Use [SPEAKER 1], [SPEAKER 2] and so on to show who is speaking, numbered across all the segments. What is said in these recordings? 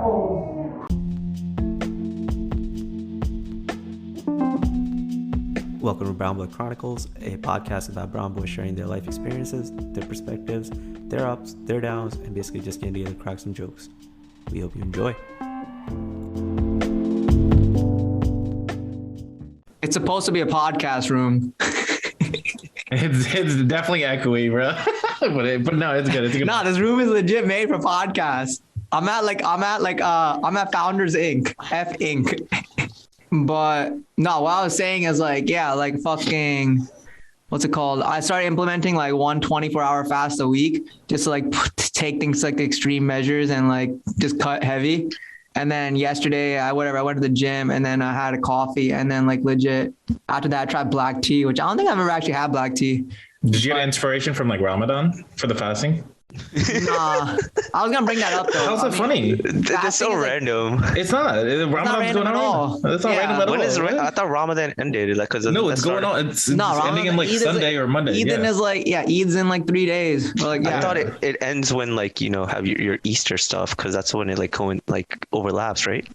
[SPEAKER 1] Chronicles.
[SPEAKER 2] Welcome to Brown Boy Chronicles, a podcast about brown boys sharing their life experiences, their perspectives, their ups, their downs, and basically just getting together to crack some jokes. We hope you enjoy.
[SPEAKER 3] It's supposed to be a podcast room.
[SPEAKER 4] It's definitely echoey, bro. but no, it's good. It's good.
[SPEAKER 3] No, this room is legit made for podcasts. I'm at Founders Inc. F Inc. But no, what I was saying is fucking, what's it called? I started implementing like 1 24-hour fast a week, just to take things like extreme measures and just cut heavy. And then yesterday, I went to the gym and then I had a coffee and then legit after that I tried black tea, which I don't think I've ever actually had black tea.
[SPEAKER 4] Did you get inspiration from Ramadan for the fasting?
[SPEAKER 3] Nah, I was gonna bring that up though.
[SPEAKER 4] How's that funny?
[SPEAKER 5] That's so random.
[SPEAKER 4] It's not. Ramadan's going on. It's not random at all.
[SPEAKER 5] I thought Ramadan ended because
[SPEAKER 4] no, it's going on. It's ending in Sunday or Monday.
[SPEAKER 3] Eid is Eid's in 3 days. I
[SPEAKER 5] thought it ends when have your Easter stuff because that's when it overlaps, right?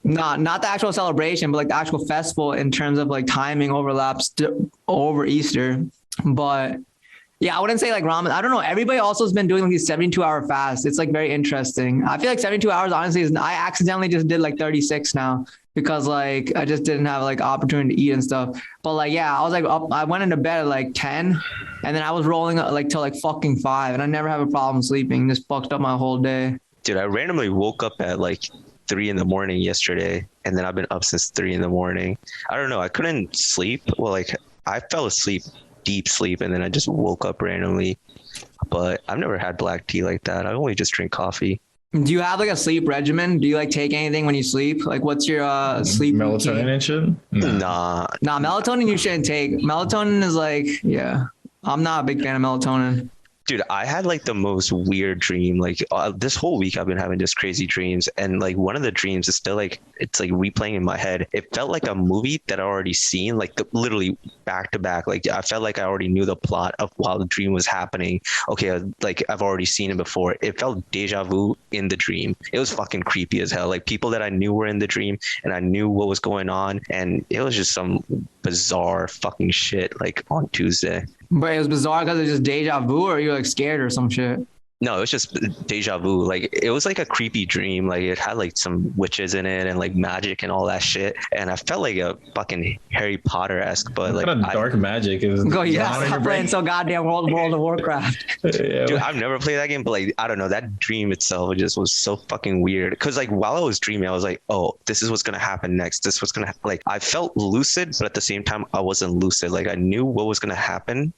[SPEAKER 3] Not the actual celebration, but the actual festival in terms of timing overlaps over Easter, but. Yeah, I wouldn't say Ramadan. I don't know. Everybody also has been doing these 72-hour fasts. It's very interesting. I feel 72 hours, honestly, I accidentally just did 36 now because I just didn't have opportunity to eat and stuff. But I was up, I went into bed at 10 and then I was rolling up till fucking 5 and I never have a problem sleeping. Just fucked up my whole day.
[SPEAKER 5] Dude, I randomly woke up at 3 in the morning yesterday and then I've been up since 3 in the morning. I don't know. I couldn't sleep. Well, I fell asleep. Deep sleep and then I just woke up randomly, but I've never had black tea like that. I only just drink coffee.
[SPEAKER 3] Do you have a sleep regimen? Do you take anything when you sleep? What's your sleep
[SPEAKER 4] melatonin
[SPEAKER 3] routine?
[SPEAKER 4] And shit?
[SPEAKER 5] Nah,
[SPEAKER 3] melatonin you shouldn't take. Melatonin is yeah, I'm not a big fan of melatonin.
[SPEAKER 5] dude, I had the most weird dream. This whole week I've been having just crazy dreams, and one of the dreams is still it's replaying in my head. It felt like a movie that I already seen, literally back to back. I felt like I already knew the plot of while the dream was happening. Okay, I've already seen it before. It felt deja vu in the dream. It was fucking creepy as hell. People that I knew were in the dream, and I knew what was going on, and it was just some bizarre fucking shit on Tuesday.
[SPEAKER 3] But it was bizarre because it's just deja vu, or you're scared or some shit?
[SPEAKER 5] No, it was just deja vu. It was a creepy dream. It had some witches in it and magic and all that shit. And I felt like a fucking Harry Potter-esque, but
[SPEAKER 4] what kind of dark magic is?
[SPEAKER 3] Go, yeah, stop playing so goddamn World of Warcraft.
[SPEAKER 4] Yeah.
[SPEAKER 5] Dude, I've never played that game, but I don't know. That dream itself just was so fucking weird. Because while I was dreaming, I was oh, this is what's gonna happen next. This was gonna I felt lucid, but at the same time, I wasn't lucid. I knew what was gonna happen.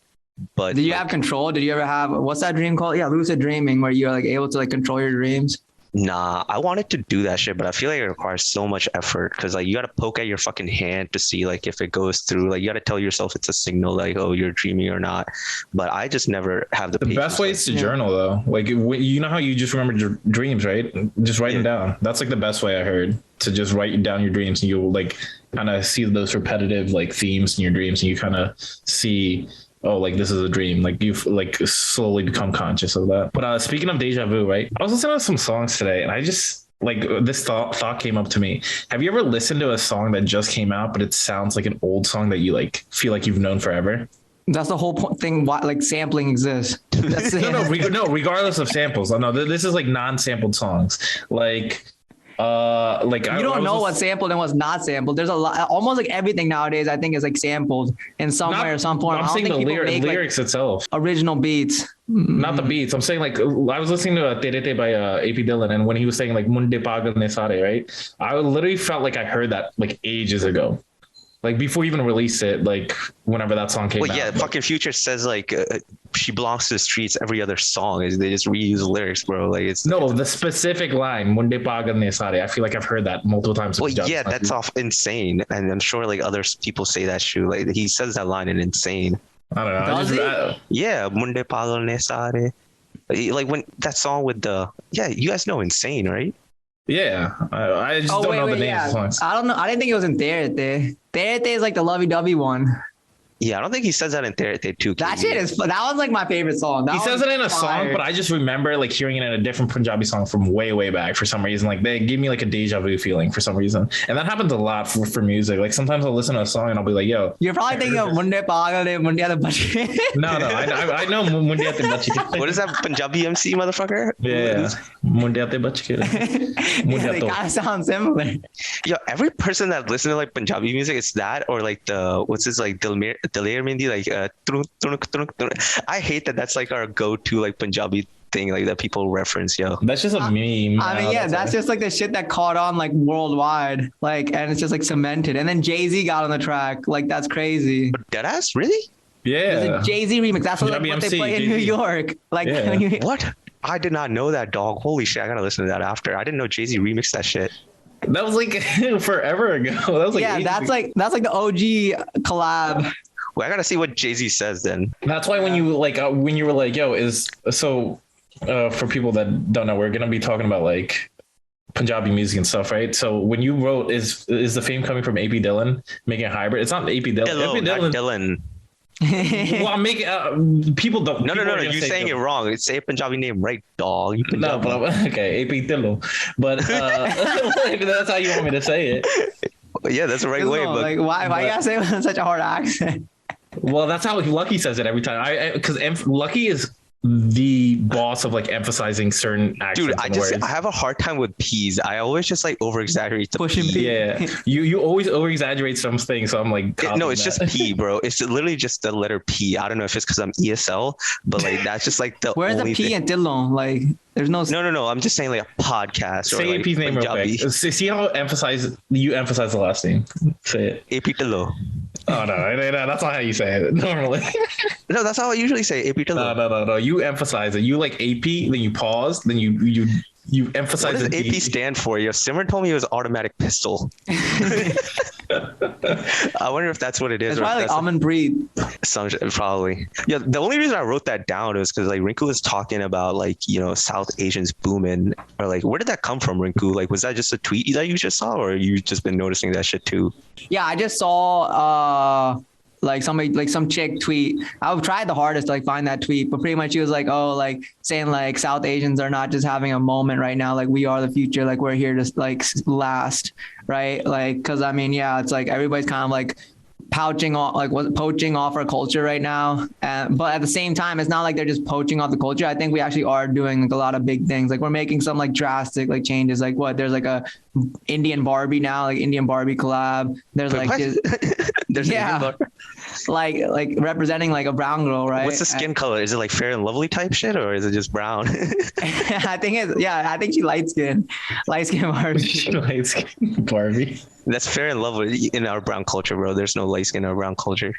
[SPEAKER 5] But
[SPEAKER 3] did you have control? Did you ever have what's that dream called? Yeah, lucid dreaming, where you're able to control your dreams.
[SPEAKER 5] Nah, I wanted to do that shit, but I feel it requires so much effort because you gotta poke at your fucking hand to see if it goes through. You gotta tell yourself it's a signal oh, you're dreaming or not. But I just never have the patience.
[SPEAKER 4] Best way is to journal though. You know how you just remember dreams, right? Just write them down. That's the best way I heard, to just write down your dreams, and you'll kind of see those repetitive themes in your dreams, and you kind of see, oh, this is a dream. You slowly become conscious of that. But speaking of deja vu, right? I was listening to some songs today, and I just this thought came up to me. Have you ever listened to a song that just came out, but it sounds like an old song that you feel you've known forever?
[SPEAKER 3] That's the whole thing. Why sampling exists. That's
[SPEAKER 4] no. Regardless of samples. No, this is non-sampled songs.
[SPEAKER 3] You don't know what's sampled and what's not sampled. There's a lot, almost everything nowadays I think is sampled in some way or some form.
[SPEAKER 4] I'm saying the lyrics itself,
[SPEAKER 3] original beats,
[SPEAKER 4] not the beats. I'm saying I was listening to Tere by AP Dhillon, and when he was saying Munde Pagal Ne Sare, right, I literally felt I heard that ages ago. Before you even released it, whenever that song came out.
[SPEAKER 5] Yeah, fucking Future says she belongs to the streets every other song. They just reuse lyrics, bro. It's
[SPEAKER 4] no, the specific line, Munde Pagal Ne Sare. I feel I've heard that multiple times.
[SPEAKER 5] Well, yeah, that's off Insane. And I'm sure other people say that too. He says that line in Insane.
[SPEAKER 4] I don't know.
[SPEAKER 5] Yeah, Munde Pagal Ne Sare. When that song with you guys know Insane, right?
[SPEAKER 4] Yeah, I just don't know the names of songs.
[SPEAKER 3] I don't know. I didn't think it was in Terete. Terete is the lovey-dovey one.
[SPEAKER 5] Yeah, I don't think he says that in Therapy too.
[SPEAKER 3] That shit is that was like my favorite song.
[SPEAKER 4] He says it in a song, but I just remember like hearing it in a different Punjabi song from way back for some reason. Like they give me like a deja vu feeling for some reason, and that happens a lot for music. Like sometimes I'll listen to a song and I'll be like, "Yo."
[SPEAKER 3] You're probably thinking of Munde Pagal De Mundiya De Bache.
[SPEAKER 4] No, I know Mundiya Te Bache.
[SPEAKER 5] What is that Punjabi MC motherfucker?
[SPEAKER 4] Yeah, Mundiya Te Bache.
[SPEAKER 3] They kind of sound similar.
[SPEAKER 5] Yo, every person that listens to like Punjabi music, it's that or like the what's this like Daler Mindi like I hate that. That's like our go-to like Punjabi thing like that people reference. Yo,
[SPEAKER 4] that's just a meme.
[SPEAKER 3] I mean, yeah, that's just like the shit that caught on like worldwide, like, and it's just like cemented. And then Jay-Z got on the track. Like that's crazy.
[SPEAKER 5] Deadass, really?
[SPEAKER 3] There's
[SPEAKER 4] Yeah,
[SPEAKER 3] a Jay-Z remix. That's what, like, what they play in New York. Like,
[SPEAKER 4] Yeah.
[SPEAKER 5] What? I did not know that, dog. Holy shit! I gotta listen to that after. I didn't know Jay-Z remixed that shit.
[SPEAKER 4] that was like forever ago. That was like
[SPEAKER 3] yeah,
[SPEAKER 4] ages
[SPEAKER 3] that's
[SPEAKER 4] ago.
[SPEAKER 3] like the OG collab.
[SPEAKER 5] Well, I gotta see what Jay-Z says then.
[SPEAKER 4] That's why when you like when you were like, "Yo, is so." For people that don't know, we're gonna be talking about like Punjabi music and stuff, right? So when you wrote, is the fame coming from AP Dhillon making a hybrid? It's not AP Dhillon.
[SPEAKER 5] Hello,
[SPEAKER 4] AP
[SPEAKER 5] not Dhillon.
[SPEAKER 4] Well, I'm making people don't.
[SPEAKER 5] No,
[SPEAKER 4] people are
[SPEAKER 5] you're
[SPEAKER 4] gonna say
[SPEAKER 5] saying it
[SPEAKER 4] Dhillon.
[SPEAKER 5] wrong. It's say a Punjabi name, right, dog? You
[SPEAKER 4] No,
[SPEAKER 5] Punjabi.
[SPEAKER 4] but okay, AP Dhillon. But that's how you want me to say it.
[SPEAKER 5] Yeah, that's the right way.
[SPEAKER 3] No,
[SPEAKER 5] But
[SPEAKER 3] like, why you gotta say it with such a hard accent?
[SPEAKER 4] Well, that's how Lucky says it every time. Because Lucky is the boss of like emphasizing certain accents.
[SPEAKER 5] dude,
[SPEAKER 4] and words.
[SPEAKER 5] I have a hard time with P's. I always just like over exaggerate the
[SPEAKER 3] Pushing
[SPEAKER 5] P.
[SPEAKER 3] P.
[SPEAKER 4] Yeah, you always over exaggerate some things, so I'm like,
[SPEAKER 5] No, it's just P, bro. It's literally just the letter P. I don't know if it's because I'm ESL, but like that's just like the
[SPEAKER 3] Where's the
[SPEAKER 5] only
[SPEAKER 3] P
[SPEAKER 5] thing.
[SPEAKER 3] and Dhillon? Like, there's no.
[SPEAKER 5] No. I'm just saying like a podcast or
[SPEAKER 4] say
[SPEAKER 5] like
[SPEAKER 4] AP's name real
[SPEAKER 5] Punjabi.
[SPEAKER 4] quick. See how you emphasize the last name. Say it.
[SPEAKER 5] AP Tillo.
[SPEAKER 4] Oh no, that's not how you say it normally.
[SPEAKER 5] No, that's how I usually say AP Tillo.
[SPEAKER 4] No. You emphasize it. You like AP, then you pause, then you emphasize
[SPEAKER 5] What does
[SPEAKER 4] the
[SPEAKER 5] AP
[SPEAKER 4] D.
[SPEAKER 5] stand for? Yo, Simran told me it was automatic pistol. I wonder if that's what it is.
[SPEAKER 3] It's
[SPEAKER 5] or if
[SPEAKER 3] probably like
[SPEAKER 5] that's
[SPEAKER 3] almond breed.
[SPEAKER 5] some probably. Yeah, the only reason I wrote that down was because like Rinku was talking about like, you know, South Asians booming, or like where did that come from, Rinku? Like was that just a tweet that you just saw, or you just been noticing that shit too?
[SPEAKER 3] Yeah, I just saw like somebody, like some chick tweet. I've tried the hardest to like find that tweet, but pretty much she was like, oh, like saying like South Asians are not just having a moment right now, like we are the future, like we're here to like last, right? Like, because I mean, yeah, it's like everybody's kind of like poaching off our culture right now, but at the same time it's not like they're just poaching off the culture. I think we actually are doing like a lot of big things. Like we're making some like drastic like changes. Like what, there's like a Indian Barbie now, like Indian Barbie collab. There's like
[SPEAKER 5] There's
[SPEAKER 3] yeah, like representing like a brown girl, right?
[SPEAKER 5] What's the skin color? Is it like Fair and Lovely type shit, or is it just brown?
[SPEAKER 3] I think she light skin Barbie.
[SPEAKER 4] Barbie.
[SPEAKER 5] That's Fair and Lovely in our brown culture, bro. There's no light skin in our brown culture.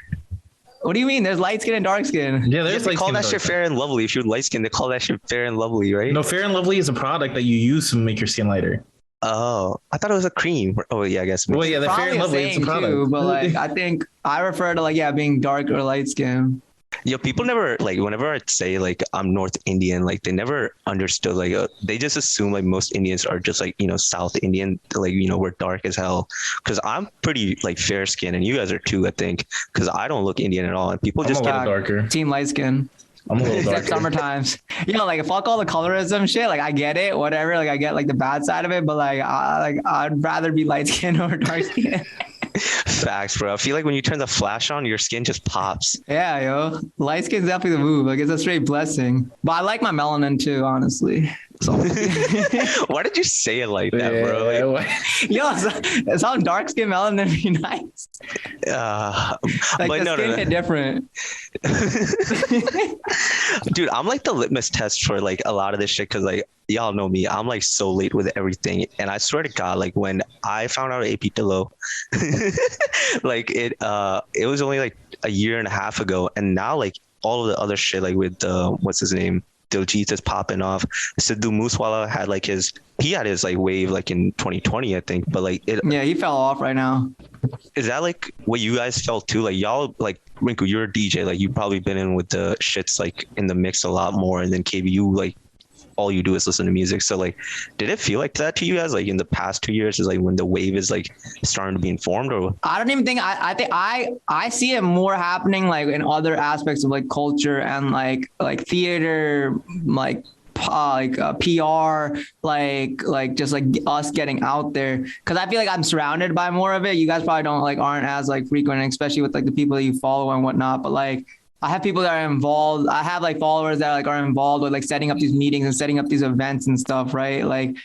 [SPEAKER 3] What do you mean? There's light skin and dark skin.
[SPEAKER 4] Yeah,
[SPEAKER 5] They
[SPEAKER 4] there's like
[SPEAKER 5] call that shit Fair and Lovely. If you're light skin, they call that shit Fair and Lovely, right?
[SPEAKER 4] No, Fair and Lovely is a product that you use to make your skin lighter.
[SPEAKER 5] Oh, I thought it was a cream. Oh yeah, I guess.
[SPEAKER 4] Well, yeah, the Fair
[SPEAKER 3] Probably
[SPEAKER 4] and
[SPEAKER 3] a
[SPEAKER 4] Lovely is a
[SPEAKER 3] saying
[SPEAKER 4] product.
[SPEAKER 3] too, but like I think I refer to like being dark or light skin.
[SPEAKER 5] Yo, people never like whenever I say like I'm North Indian, like they never understood. Like they just assume like most Indians are just like, you know, South Indian, like, you know, we're dark as hell. Because I'm pretty like fair skin, and you guys are too, I think. Because I don't look Indian at all, and people
[SPEAKER 4] I'm
[SPEAKER 5] just
[SPEAKER 4] a little darker.
[SPEAKER 3] Team light skin.
[SPEAKER 4] I'm a little
[SPEAKER 3] Except
[SPEAKER 4] darker.
[SPEAKER 3] summer times. You know, like fuck all the colorism shit. Like I get it, whatever. Like I get like the bad side of it, but like I'd rather be light skin or dark skin.
[SPEAKER 5] facts, bro. I feel like when you turn the flash on, your skin just pops.
[SPEAKER 3] Yeah, yo. Light skin's definitely the move. Like it's a straight blessing. But I like my melanin too, honestly. So
[SPEAKER 5] Why did you say it like that, bro? Like,
[SPEAKER 3] yo, some dark skin melanin be nice. Like
[SPEAKER 5] but
[SPEAKER 3] the
[SPEAKER 5] no,
[SPEAKER 3] skin hit different.
[SPEAKER 5] Dude, I'm like the litmus test for like a lot of this shit, because like y'all know me, I'm like so late with everything, and I swear to God, like when I found out AP Tillo, like it was only like a year and a half ago, and now like all of the other shit, like with what's his name, Diljit is popping off. Sidhu Moosewala had like his like wave like in 2020, I think, but like
[SPEAKER 3] Yeah, he fell off right now.
[SPEAKER 5] is that like what you guys felt too? Like y'all, like Rinku, you're a DJ, like you've probably been in with the shits like in the mix a lot more, and then KB, you like all you do is listen to music. So like, did it feel like that to you guys? Like in the past 2 years, is like when the wave is like starting to be informed, or?
[SPEAKER 3] I don't even think I think I see it more happening like in other aspects of like culture and like theater, like PR, like just like us getting out there, because I feel like I'm surrounded by more of it. You guys probably aren't as like frequent, especially with like the people that you follow and whatnot, but like I have people that are involved. I have like followers that like are involved with like setting up these meetings and setting up these events and stuff, right? Like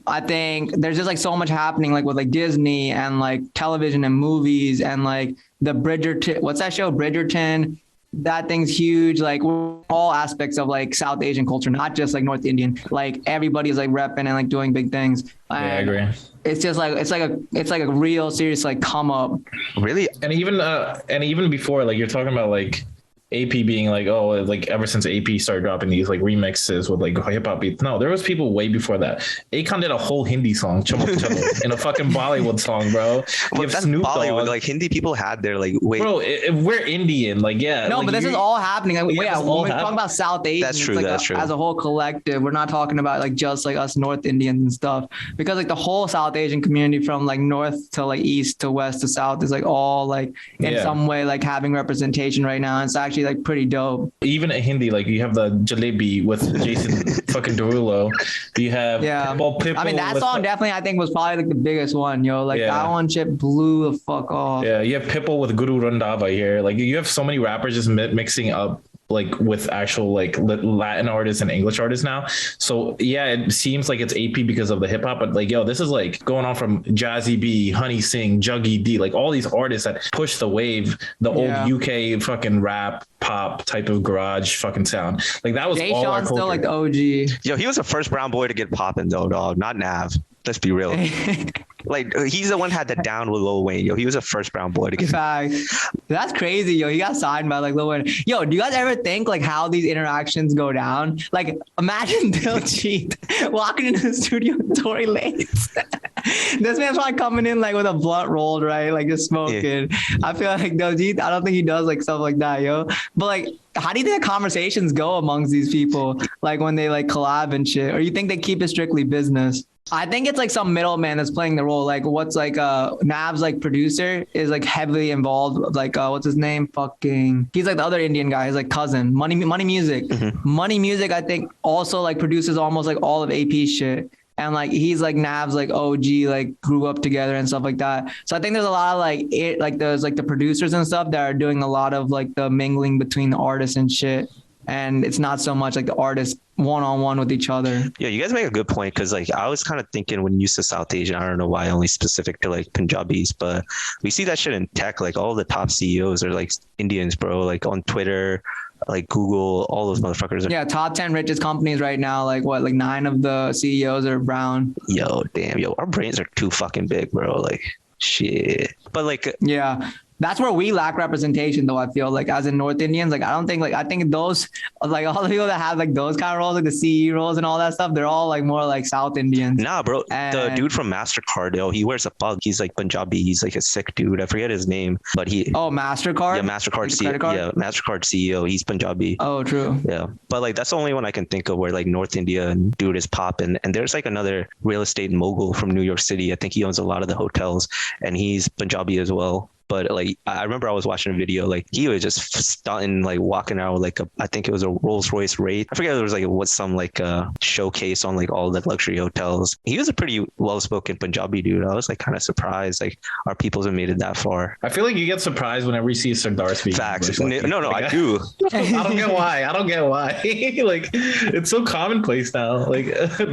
[SPEAKER 3] I think there's just like so much happening like with like Disney and like television and movies and like the Bridgerton, what's that show? Bridgerton. That thing's huge. Like all aspects of like South Asian culture, not just like North Indian. Like everybody's like repping and like doing big things. And
[SPEAKER 4] I agree.
[SPEAKER 3] It's just like it's like a real serious like come up.
[SPEAKER 5] Really?
[SPEAKER 4] And even before, like you're talking about like AP being like, oh, like ever since AP started dropping these like remixes with like hip hop beats. No, there was people way before that. Akon did a whole Hindi song, Chamak Chamak, in a fucking Bollywood song, bro.
[SPEAKER 5] Well, that's
[SPEAKER 4] Snoop
[SPEAKER 5] Bollywood.
[SPEAKER 4] Dogg.
[SPEAKER 5] Like Hindi people had their like wait.
[SPEAKER 4] Bro, we're Indian, like yeah.
[SPEAKER 3] No,
[SPEAKER 4] like,
[SPEAKER 3] but this is all happening. Like,
[SPEAKER 4] Yeah,
[SPEAKER 3] yeah,
[SPEAKER 4] this is all
[SPEAKER 3] when we're
[SPEAKER 4] happening.
[SPEAKER 3] talking about South Asian,
[SPEAKER 5] That's true,
[SPEAKER 3] it's like
[SPEAKER 5] that's true.
[SPEAKER 3] as a whole collective. We're not talking about like just like us North Indians and stuff, because like the whole South Asian community from like north to like east to west to south is like all like in some way like having representation right now. And it's actually like pretty dope.
[SPEAKER 4] Even in Hindi, like you have the Jalebi with Jason fucking Derulo. You have Pitbull
[SPEAKER 3] I mean, that
[SPEAKER 4] with
[SPEAKER 3] song definitely I think was probably like the biggest one, yo. Like that one shit blew the fuck off.
[SPEAKER 4] Yeah, you have Pitbull with Guru Randava here. Like you have so many rappers just mixing up like with actual like Latin artists and English artists now. So yeah, it seems like it's AP because of the hip hop, but like yo, this is like going on from Jazzy B, Honey Singh, Juggy D, like all these artists that push the wave, the old UK fucking rap pop type of garage fucking sound. Like that was
[SPEAKER 3] Jay
[SPEAKER 4] all our
[SPEAKER 3] Sean's
[SPEAKER 4] culture.
[SPEAKER 3] still like the OG.
[SPEAKER 5] Yo, he was the first brown boy to get popping though, dog. Not Nav. Let's be real. Like he's the one had the down with Lil Wayne. Yo, he was the first brown boy to get.
[SPEAKER 3] Facts. That's crazy, yo. He got signed by like Lil Wayne. Yo, do you guys ever think like how these interactions go down? Like imagine Diljit walking into the studio with Tory Lanez. This man's probably coming in like with a blunt rolled, right? Like just smoking. Yeah. I feel like Diljit, I don't think he does like stuff like that, yo. But like, how do you think the conversations go amongst these people? Like when they like collab and shit, or you think they keep it strictly business? I think it's like some middleman that's playing the role. Like what's like Nav's like producer is like heavily involved. Like what's his name? He's like the other Indian guy. His like cousin. Money Music. Mm-hmm. Money Music, I think also like produces almost like all of AP's shit. And like he's like Nav's like OG, like grew up together and stuff like that. So I think there's a lot of like there's like the producers and stuff that are doing a lot of like the mingling between the artists and shit. And it's not so much like the artists one-on-one with each other.
[SPEAKER 5] Yeah, you guys make a good point, because like I was kind of thinking when you said South Asian, I don't know why only specific to like Punjabis, but we see that shit in tech. Like all the top CEOs are like Indians, bro. Like on Twitter, like Google, all those motherfuckers are.
[SPEAKER 3] Yeah, top 10 richest companies right now. Like what, like 9 of the CEOs are brown.
[SPEAKER 5] Yo, damn, our brains are too fucking big, bro. Like shit. But like,
[SPEAKER 3] yeah. That's where we lack representation, though. I feel like as in North Indians, like I don't think like I think those like all the people that have like those kind of roles, like the CE roles and all that stuff, they're all like more like South Indians.
[SPEAKER 5] Nah, bro. The dude from MasterCard, yo, he wears a pug. He's like Punjabi. He's like a sick dude. I forget his name, but he.
[SPEAKER 3] Oh, MasterCard.
[SPEAKER 5] Yeah, MasterCard CEO. Yeah, MasterCard CEO. He's Punjabi.
[SPEAKER 3] Oh, true.
[SPEAKER 5] Yeah, but like that's the only one I can think of where like North India dude is popping. And there's like another real estate mogul from New York City. I think he owns a lot of the hotels, and he's Punjabi as well. But like, I remember I was watching a video, like he was just stunting, like walking out with like I think it was a Rolls Royce Wraith. I forget there was like what's some like showcase on like all the luxury hotels. He was a pretty well-spoken Punjabi dude. I was like kind of surprised, like our peoples have made it that far.
[SPEAKER 4] I feel like you get surprised whenever you see Sardar speak.
[SPEAKER 5] Facts.
[SPEAKER 4] Like,
[SPEAKER 5] no, I do.
[SPEAKER 4] I don't get why. Like it's so commonplace now. Like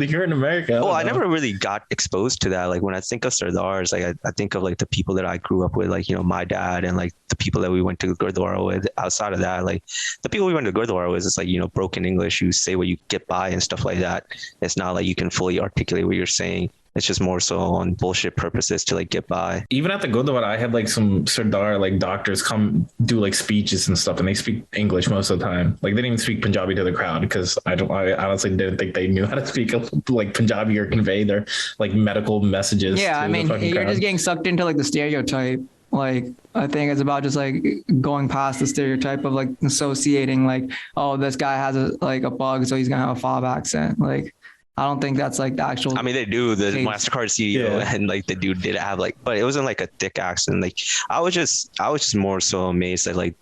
[SPEAKER 4] here in America.
[SPEAKER 5] I never really got exposed to that. Like when I think of Sardars, like I think of like the people that I grew up with, like, you know, my dad and like the people that we went to Gurdwara with. Outside of that, like the people we went to Gurdwara with, it's like, you know, broken English. You say what you get by and stuff like that. It's not like you can fully articulate what you're saying. It's just more so on bullshit purposes to like get by.
[SPEAKER 4] Even at the Gurdwara, I had like some Sardar like doctors come do like speeches and stuff, and they speak English most of the time. Like they didn't even speak Punjabi to the crowd, because I honestly didn't think they knew how to speak like Punjabi or convey their like medical messages.
[SPEAKER 3] Yeah,
[SPEAKER 4] to
[SPEAKER 3] I mean,
[SPEAKER 4] the
[SPEAKER 3] you're
[SPEAKER 4] crowd.
[SPEAKER 3] just getting sucked into like the stereotype. Like, I think it's about just like going past the stereotype of like associating like, oh, this guy has a bug, so he's gonna have a fob accent. Like, I don't think that's like the actual.
[SPEAKER 5] I mean, they do. The
[SPEAKER 3] case.
[SPEAKER 5] MasterCard CEO and like the dude did have like, but it wasn't like a thick accent. Like I was just more so amazed that like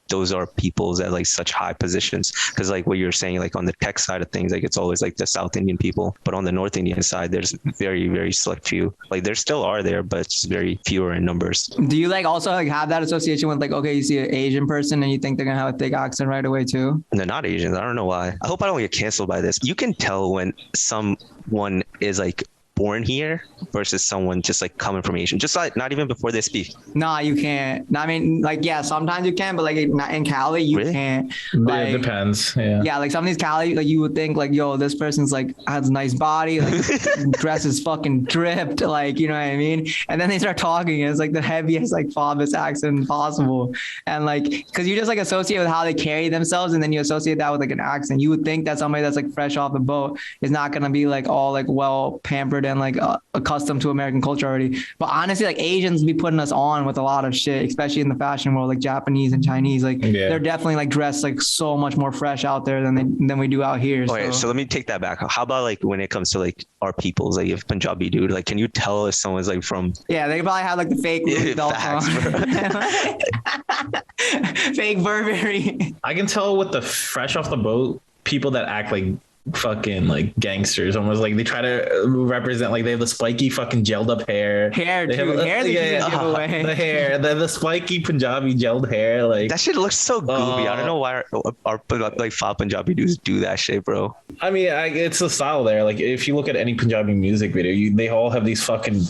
[SPEAKER 5] those are peoples at like such high positions. Because like what you're saying, like on the tech side of things, like it's always like the South Indian people, but on the North Indian side, there's very, very select few. Like there still are there, but it's very fewer in numbers.
[SPEAKER 3] Do you like also like have that association with like, okay, you see an Asian person and you think they're gonna have a thick accent right away too?
[SPEAKER 5] And they're not Asians. I don't know why. I hope I don't get canceled by this. You can tell when someone is like born here versus someone just like coming from Asian, just like not even before they speak.
[SPEAKER 3] Nah, you can't. I mean, like, yeah, sometimes you can, but like in Cali, you
[SPEAKER 5] Really?
[SPEAKER 3] can't.
[SPEAKER 4] Like, it depends. Yeah.
[SPEAKER 3] Like some of these Cali, like you would think like, yo, this person's like has a nice body, like dress is fucking dripped, like, you know what I mean? And then they start talking and it's like the heaviest like Fabus accent possible. And like, cause you just like associate with how they carry themselves and then you associate that with like an accent. You would think that somebody that's like fresh off the boat is not going to be like all like well pampered and like accustomed to American culture already. But honestly, like Asians be putting us on with a lot of shit, especially in the fashion world, like Japanese and Chinese. Like they're definitely like dressed like so much more fresh out there than we do out here.
[SPEAKER 5] Okay, so let me take that back. How about like when it comes to like our peoples, like if Punjabi dude, like can you tell if someone's like from?
[SPEAKER 3] Yeah, they probably have like the fake belt on. Fake Burberry.
[SPEAKER 4] I can tell with the fresh off the boat people that act like fucking like gangsters, almost like they try to represent, like they have the spiky fucking gelled up hair.
[SPEAKER 3] Hair the
[SPEAKER 4] hair, the spiky Punjabi gelled hair, like
[SPEAKER 5] that shit looks so goofy. I don't know why our like five Punjabi dudes do that shit, bro.
[SPEAKER 4] I mean, it's the style there. Like if you look at any Punjabi music video, they all have these fucking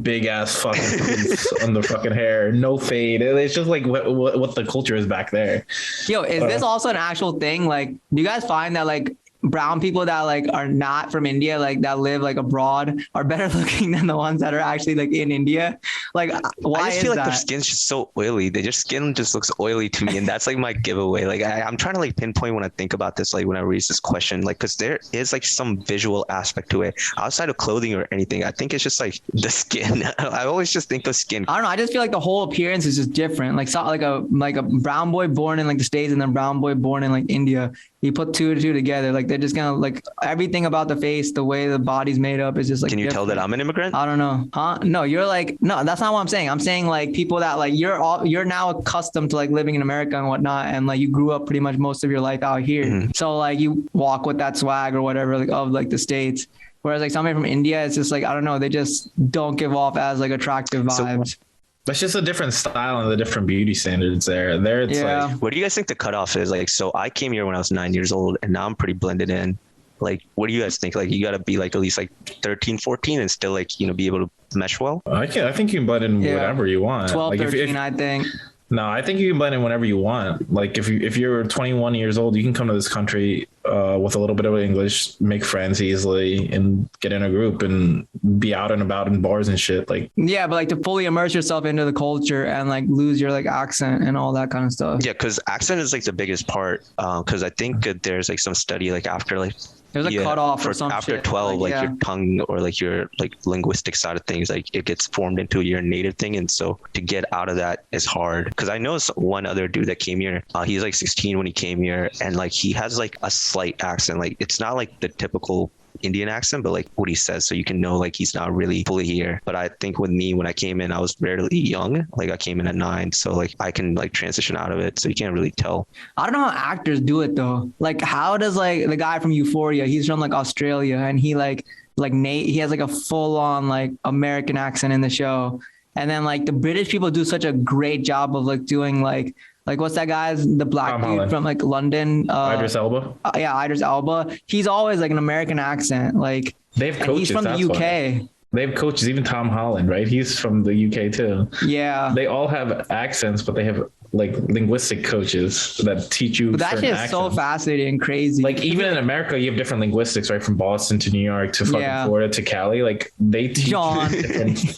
[SPEAKER 4] big ass fucking poofs on the fucking hair, no fade. It's just like what the culture is back there.
[SPEAKER 3] Yo, is this also an actual thing? Like, do you guys find that like brown people that like are not from India, like that live like abroad, are better looking than the ones that are actually like in India? Like, why? I just feel like
[SPEAKER 5] their skin's just so oily. Their skin just looks oily to me, and that's like my giveaway. Like I'm trying to like pinpoint when I think about this, like when I raise this question, like because there is like some visual aspect to it outside of clothing or anything. I think it's just like the skin. I always just think of skin.
[SPEAKER 3] I don't know. I just feel like the whole appearance is just different. Like so, like a brown boy born in like the States and then brown boy born in like India. You put two to two together, like they're just gonna like everything about the face, the way the body's made up is just like.
[SPEAKER 5] Can you tell that I'm an immigrant?
[SPEAKER 3] I don't know, huh? No, you're like no. That's not what I'm saying. I'm saying like people that like you're now accustomed to like living in America and whatnot, and like you grew up pretty much most of your life out here. Mm-hmm. So like you walk with that swag or whatever like of like the States. Whereas like somebody from India, it's just like I don't know. They just don't give off as like attractive vibes.
[SPEAKER 4] That's just a different style and the different beauty standards there. There, it's like,
[SPEAKER 5] what do you guys think the cutoff is? Like, so I came here when I was 9 years old and now I'm pretty blended in. Like, what do you guys think? Like, you got to be like at least like 13, 14 and still like, you know, be able to mesh well?
[SPEAKER 4] I think you can blend in whatever you want.
[SPEAKER 3] 12,
[SPEAKER 4] like
[SPEAKER 3] 13, I think.
[SPEAKER 4] No, I think you can blend in whenever you want. Like if you're 21 years old, you can come to this country with a little bit of English, make friends easily, and get in a group and be out and about in bars and shit. Like
[SPEAKER 3] yeah, but like to fully immerse yourself into the culture and like lose your like accent and all that kind of stuff.
[SPEAKER 5] Yeah, because accent is like the biggest part. Because I think there's like some study like after like.
[SPEAKER 3] There's a cutoff or something.
[SPEAKER 5] After 12, like your tongue or like your like linguistic side of things, like it gets formed into your native thing. And so to get out of that is hard. Because I know one other dude that came here. He's like 16 when he came here. And like he has like a slight accent. Like it's not like the typical Indian accent, but like what he says, so you can know like he's not really fully here. But I think with me, when I came in, I was fairly young. Like I came in at 9, so like I can like transition out of it, so you can't really tell.
[SPEAKER 3] I don't know how actors do it though. Like how does like the guy from Euphoria, he's from like Australia, and he like Nate, he has like a full on like American accent in the show, and then like the British people do such a great job of like doing like what's that guy's the black Tom dude Holland. From like London?
[SPEAKER 4] Idris Elba.
[SPEAKER 3] Yeah, Idris Elba. He's always like an American accent. Like
[SPEAKER 4] they have coaches.
[SPEAKER 3] He's from the UK.
[SPEAKER 4] Why. They have coaches. Even Tom Holland, right? He's from the UK too.
[SPEAKER 3] Yeah.
[SPEAKER 4] They all have accents, but they have like linguistic coaches that teach you.
[SPEAKER 3] But that shit is so fascinating and crazy.
[SPEAKER 4] Like even in America, you have different linguistics, right? From Boston to New York to fucking Florida to Cali. Like they teach different,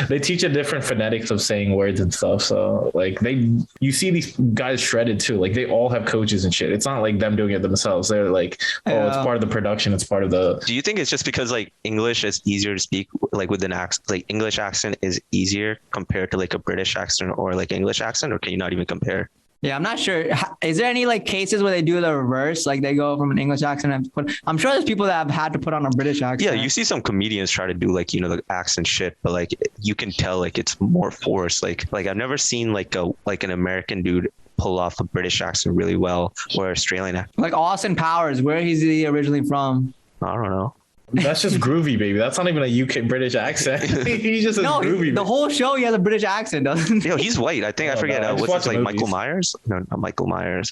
[SPEAKER 4] they teach a different phonetics of saying words and stuff. So like you see these guys shredded too. Like they all have coaches and shit. It's not like them doing it themselves. They're like, it's part of the production. It's part of the.
[SPEAKER 5] Do you think it's just because like English is easier to speak like with an accent? Like English accent is easier compared to like a British accent or like English accent, or can you not even compare?
[SPEAKER 3] Yeah, I'm not sure. Is there any like cases where they do the reverse? Like they go from an English accent and have to put, I'm sure there's people that have had to put on a British accent.
[SPEAKER 5] Yeah, you see some comedians try to do like, the accent shit, but like you can tell like it's more forced. Like I've never seen like an American dude pull off a British accent really well or Australian accent.
[SPEAKER 3] Like Austin Powers, where he's originally from?
[SPEAKER 5] I don't know.
[SPEAKER 4] That's just groovy, baby. That's not even a UK British accent. He's just groovy.
[SPEAKER 3] The whole show he has a British accent, doesn't he?
[SPEAKER 5] Yo, he's white. I think I forget what's his like movies. Michael Myers? No, not Michael Myers.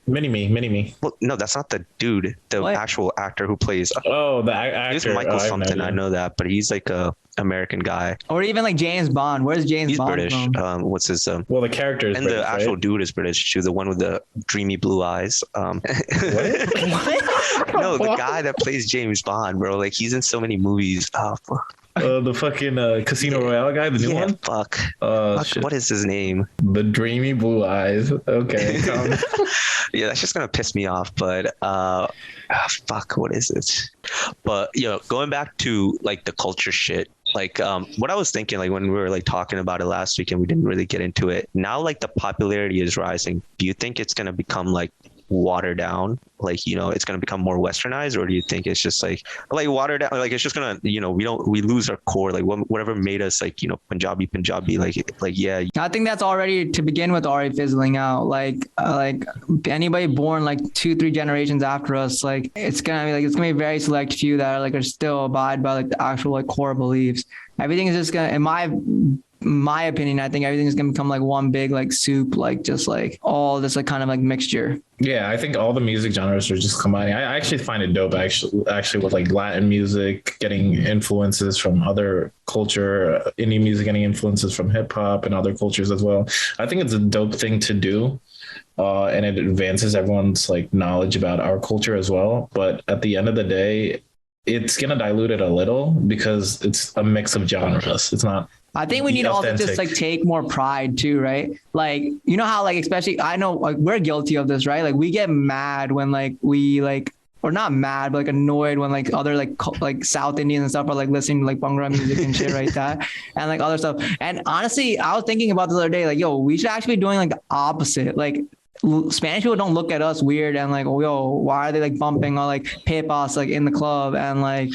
[SPEAKER 4] Mini-Me.
[SPEAKER 5] Well, no, that's not the dude. The actual actor who plays.
[SPEAKER 4] Oh, the actor.
[SPEAKER 5] He's Michael something. I know that, but he's like a American guy.
[SPEAKER 3] Or even like James Bond. Where's James Bond?
[SPEAKER 5] He's British.
[SPEAKER 3] From?
[SPEAKER 5] What's his?
[SPEAKER 4] Well, the character is
[SPEAKER 5] and
[SPEAKER 4] British,
[SPEAKER 5] the actual dude is British too. The one with the dreamy blue eyes.
[SPEAKER 4] What?
[SPEAKER 5] No, the guy that plays James Bond, bro. Like he's in so many movies. Oh, fuck.
[SPEAKER 4] The fucking Casino Royale guy, the new one?
[SPEAKER 5] Fuck. What is his name?
[SPEAKER 4] The dreamy blue eyes. Okay.
[SPEAKER 5] Yeah, that's just gonna piss me off. But fuck, what is it? But going back to like the culture shit. Like what I was thinking, like when we were like talking about it last week and we didn't really get into it. Now like the popularity is rising. Do you think it's gonna become like watered down, like it's going to become more westernized, or do you think it's just like watered down, like it's just gonna we lose our core, like whatever made us like Punjabi yeah.
[SPEAKER 3] I think that's already to begin with already fizzling out. Like anybody born like 2-3 generations after us, like it's gonna be a very select few that are still abide by like the actual like core beliefs. Everything is just gonna, in my opinion, I think everything is going to become like one big like soup, like just like all this like kind of like mixture.
[SPEAKER 4] Yeah, I think all the music genres are just combining. I actually find it dope actually with like Latin music getting influences from other culture, indie music getting influences from hip hop and other cultures as well. I think it's a dope thing to do. And it advances everyone's like knowledge about our culture as well. But at the end of the day, it's going to dilute it a little because it's a mix of genres. It's not.
[SPEAKER 3] I think we need to also just like take more pride too, right? Like, you know how like, especially I know like we're guilty of this, right? Like we get mad when like we like, or not mad, but like annoyed when like other like South Indians and stuff are like listening to like Bhangra music and shit like that. And like other stuff. And honestly, I was thinking about this the other day, like, yo, we should actually be doing like the opposite. Like Spanish people don't look at us weird and like, oh, yo, why are they like bumping or like pepas like in the club and like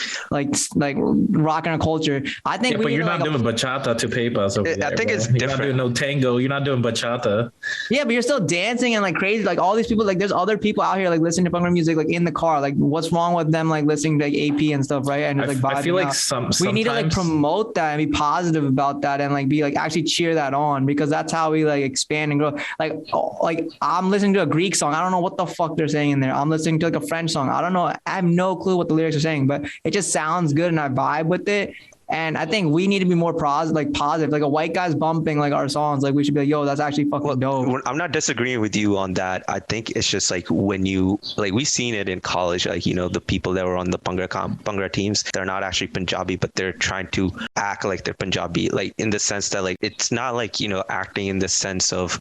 [SPEAKER 3] rocking a culture? I think
[SPEAKER 4] but you're not doing bachata to pepas over there.
[SPEAKER 5] I think it's
[SPEAKER 4] different. You're
[SPEAKER 5] different.
[SPEAKER 4] not doing no tango. You're not doing bachata.
[SPEAKER 3] Yeah, but you're still dancing and like crazy. Like all these people, like there's other people out here like listening to Bhangra music like in the car. Like what's wrong with them like listening to like AP and stuff, right? And just, like
[SPEAKER 4] I feel like
[SPEAKER 3] out. We need to like promote that and be positive about that and like be like actually cheer that on, because that's how we like expand and grow. Like I'm listening to a Greek song. I don't know what the fuck they're saying in there. I'm listening to like a French song. I don't know. I have no clue what the lyrics are saying, but it just sounds good and I vibe with it. And I think we need to be more positive. Like a white guy's bumping like our songs. Like we should be like, yo, that's actually fucking dope.
[SPEAKER 5] I'm not disagreeing with you on that. I think it's just like when you like we've seen it in college, like the people that were on the Bhangra teams, they're not actually Punjabi, but they're trying to act like they're Punjabi, like in the sense that like it's not like acting in the sense of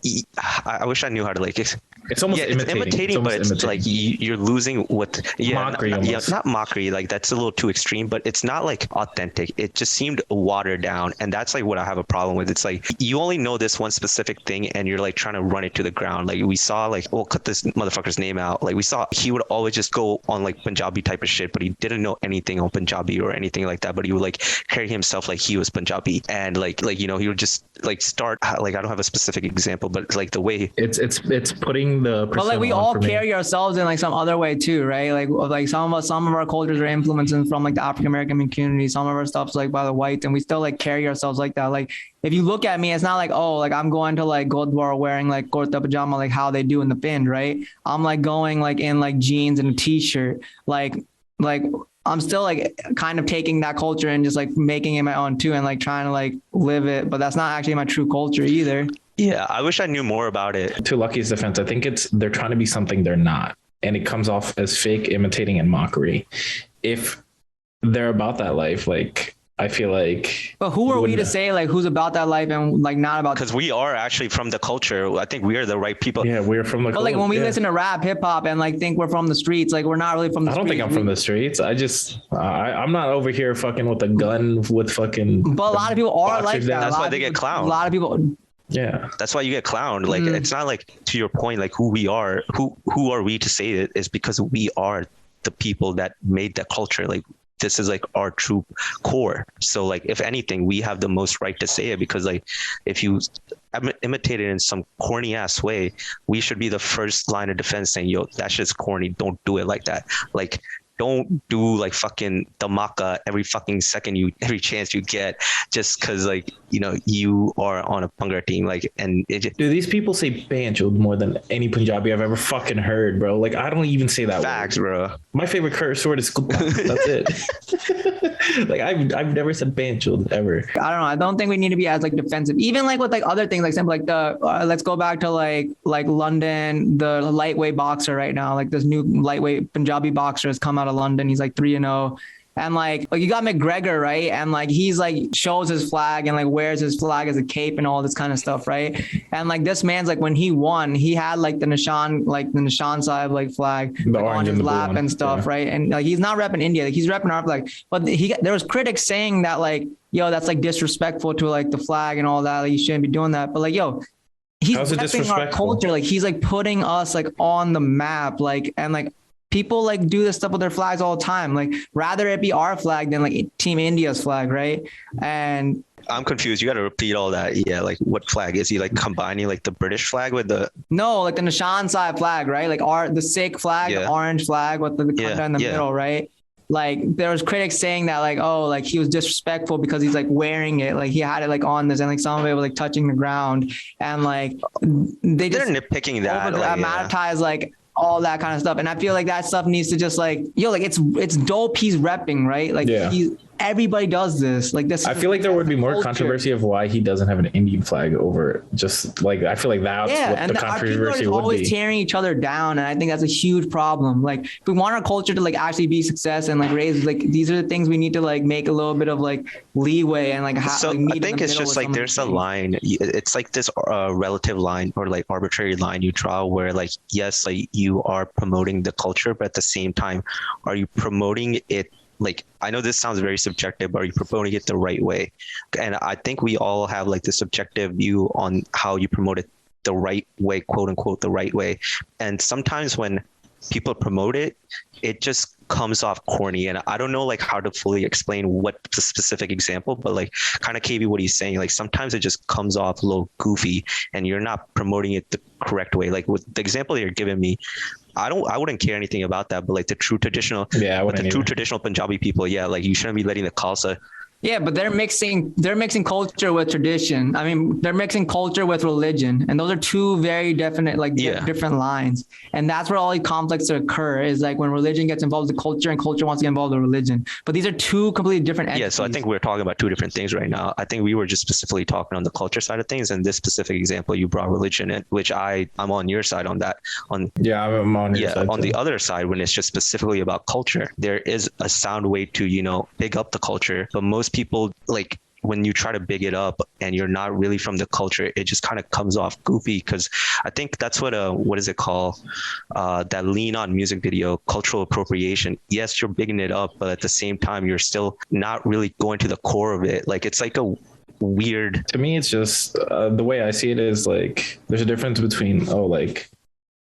[SPEAKER 5] I wish I knew how to like
[SPEAKER 4] it's almost imitating,
[SPEAKER 5] but it's like you're losing what
[SPEAKER 4] mockery.
[SPEAKER 5] Not mockery, like that's a little too extreme, but it's not like authentic. It just seemed watered down, and that's like what I have a problem with. It's like you only know this one specific thing and you're like trying to run it to the ground. Like we saw like, we'll cut this motherfucker's name out. Like we saw he would always just go on like Punjabi type of shit, but he didn't know anything on Punjabi or anything like that, but he would like carry himself like he was Punjabi, and like he would just like start like, I don't have a specific example, but like the way
[SPEAKER 4] it's putting the
[SPEAKER 3] but like we all carry ourselves in like some other way too, right? Like some of our cultures are influencing from like the African American community. Some of our stuff's like by the whites, and we still like carry ourselves like that. Like if you look at me, it's not like, oh, like I'm going to like Gurdwara wearing like kurta pajama like how they do in the Pind, right? I'm like going like in like jeans and a t-shirt, like I'm still like kind of taking that culture and just like making it my own too, and like trying to like live it, but that's not actually my true culture either.
[SPEAKER 5] Yeah, I wish I knew more about it.
[SPEAKER 4] To Lucky's defense, I think they're trying to be something they're not, and it comes off as fake, imitating, and mockery. If they're about that life, like, I feel like.
[SPEAKER 3] But who are we to say like who's about that life and like not about?
[SPEAKER 5] Because we are actually from the culture. I think we are the right people.
[SPEAKER 4] Yeah, we're from the.
[SPEAKER 3] But like when we listen to rap, hip hop, and like think we're from the streets, like we're not really from the streets.
[SPEAKER 4] I don't think I'm from the streets. I'm not over here fucking with a gun with fucking.
[SPEAKER 3] But a lot of people are like that.
[SPEAKER 5] That's why they get clowned.
[SPEAKER 3] A lot of people.
[SPEAKER 4] Yeah,
[SPEAKER 5] that's why you get clowned. Like it's not like, to your point, like who we are. Who are we to say it? Is because we are the people that made that culture. Like, this is like our true core. So like, if anything, we have the most right to say it, because like, if you imitate it in some corny ass way, we should be the first line of defense saying, yo, that shit's corny. Don't do it like that. Like, don't do like fucking dhamaka every fucking second every chance you get, just because like, you know, you are on a Bhangra team. Like, and dude,
[SPEAKER 4] these people say banjo more than any Punjabi I've ever fucking heard, bro. Like, I don't even say that
[SPEAKER 5] facts
[SPEAKER 4] word.
[SPEAKER 5] Bro,
[SPEAKER 4] my favorite curse word is that's it. Like, I've never said banjo ever.
[SPEAKER 3] I don't know, I don't think we need to be as like defensive, even like with like other things, like simple, like the let's go back to like London, the lightweight boxer right now, like this new lightweight Punjabi boxer has come out of London. He's like 3-0. And like you got McGregor, right? And like he's like shows his flag and like wears his flag as a cape and all this kind of stuff, right? And like this man's like, when he won, he had like the Nishan Sahib like flag like, on his lap and stuff, right? And like he's not repping India, like he's repping our flag. But there was critics saying that like, yo, that's like disrespectful to like the flag and all that. Like you shouldn't be doing that. But like, yo, he's repping our culture. Like he's like putting us like on the map, like, and like people like do this stuff with their flags all the time. Like rather it be our flag than like Team India's flag, right? And
[SPEAKER 5] I'm confused. You got to repeat all that. Yeah, like what flag is he like combining? Like the British flag with the?
[SPEAKER 3] No, like the Nishan Sahib flag, right? Like the Sikh flag, the orange flag with the Khanda in the middle, right? Like there was critics saying that like, oh, like he was disrespectful because he's like wearing it, like he had it like on this, and like some of it was like touching the ground, and like they're
[SPEAKER 5] nitpicking that,
[SPEAKER 3] dramatize like all that kind of stuff. And I feel like that stuff needs to just like, yo, like it's dope he's repping, right? Like everybody does this. Like this.
[SPEAKER 4] I feel like there would be more controversy of why he doesn't have an Indian flag over just like, I feel like that's what the controversy would be.
[SPEAKER 3] Always tearing each other down. And I think that's a huge problem. Like if we want our culture to like actually be success and like raise, like these are the things we need to like make a little bit of like leeway and like
[SPEAKER 5] so like, I think it's just like there's a line. It's like this relative line or like arbitrary line you draw where like, yes, like you are promoting the culture, but at the same time, are you promoting it? Like, I know this sounds very subjective, but are you promoting it the right way? And I think we all have like the subjective view on how you promote it the right way, quote unquote, the right way. And sometimes when people promote it, it just comes off corny. And I don't know like how to fully explain what the specific example, but like kind of KB, what he's saying, like sometimes it just comes off a little goofy and you're not promoting it the correct way. Like with the example you're giving me, I wouldn't care anything about that, but like the true traditional Punjabi people, like you shouldn't be letting the Khalsa.
[SPEAKER 3] Yeah, but they're mixing culture with tradition. I mean, they're mixing culture with religion, and those are two very definite, like different lines. And that's where all these conflicts occur. Is like when religion gets involved with culture, and culture wants to get involved with religion. But these are two completely different entities.
[SPEAKER 5] Yeah, so I think we're talking about two different things right now. I think we were just specifically talking on the culture side of things, and this specific example you brought religion in, which I'm on your side on that. I'm on your side. On the other side, when it's just specifically about culture, there is a sound way to big up the culture, but most people, like when you try to big it up and you're not really from the culture, it just kind of comes off goofy. Because I think that's what is it called, that Lean On music video, cultural appropriation. Yes, you're bigging it up, but at the same time you're still not really going to the core of it. Like it's like a weird,
[SPEAKER 4] to me it's just the way I see it is like there's a difference between like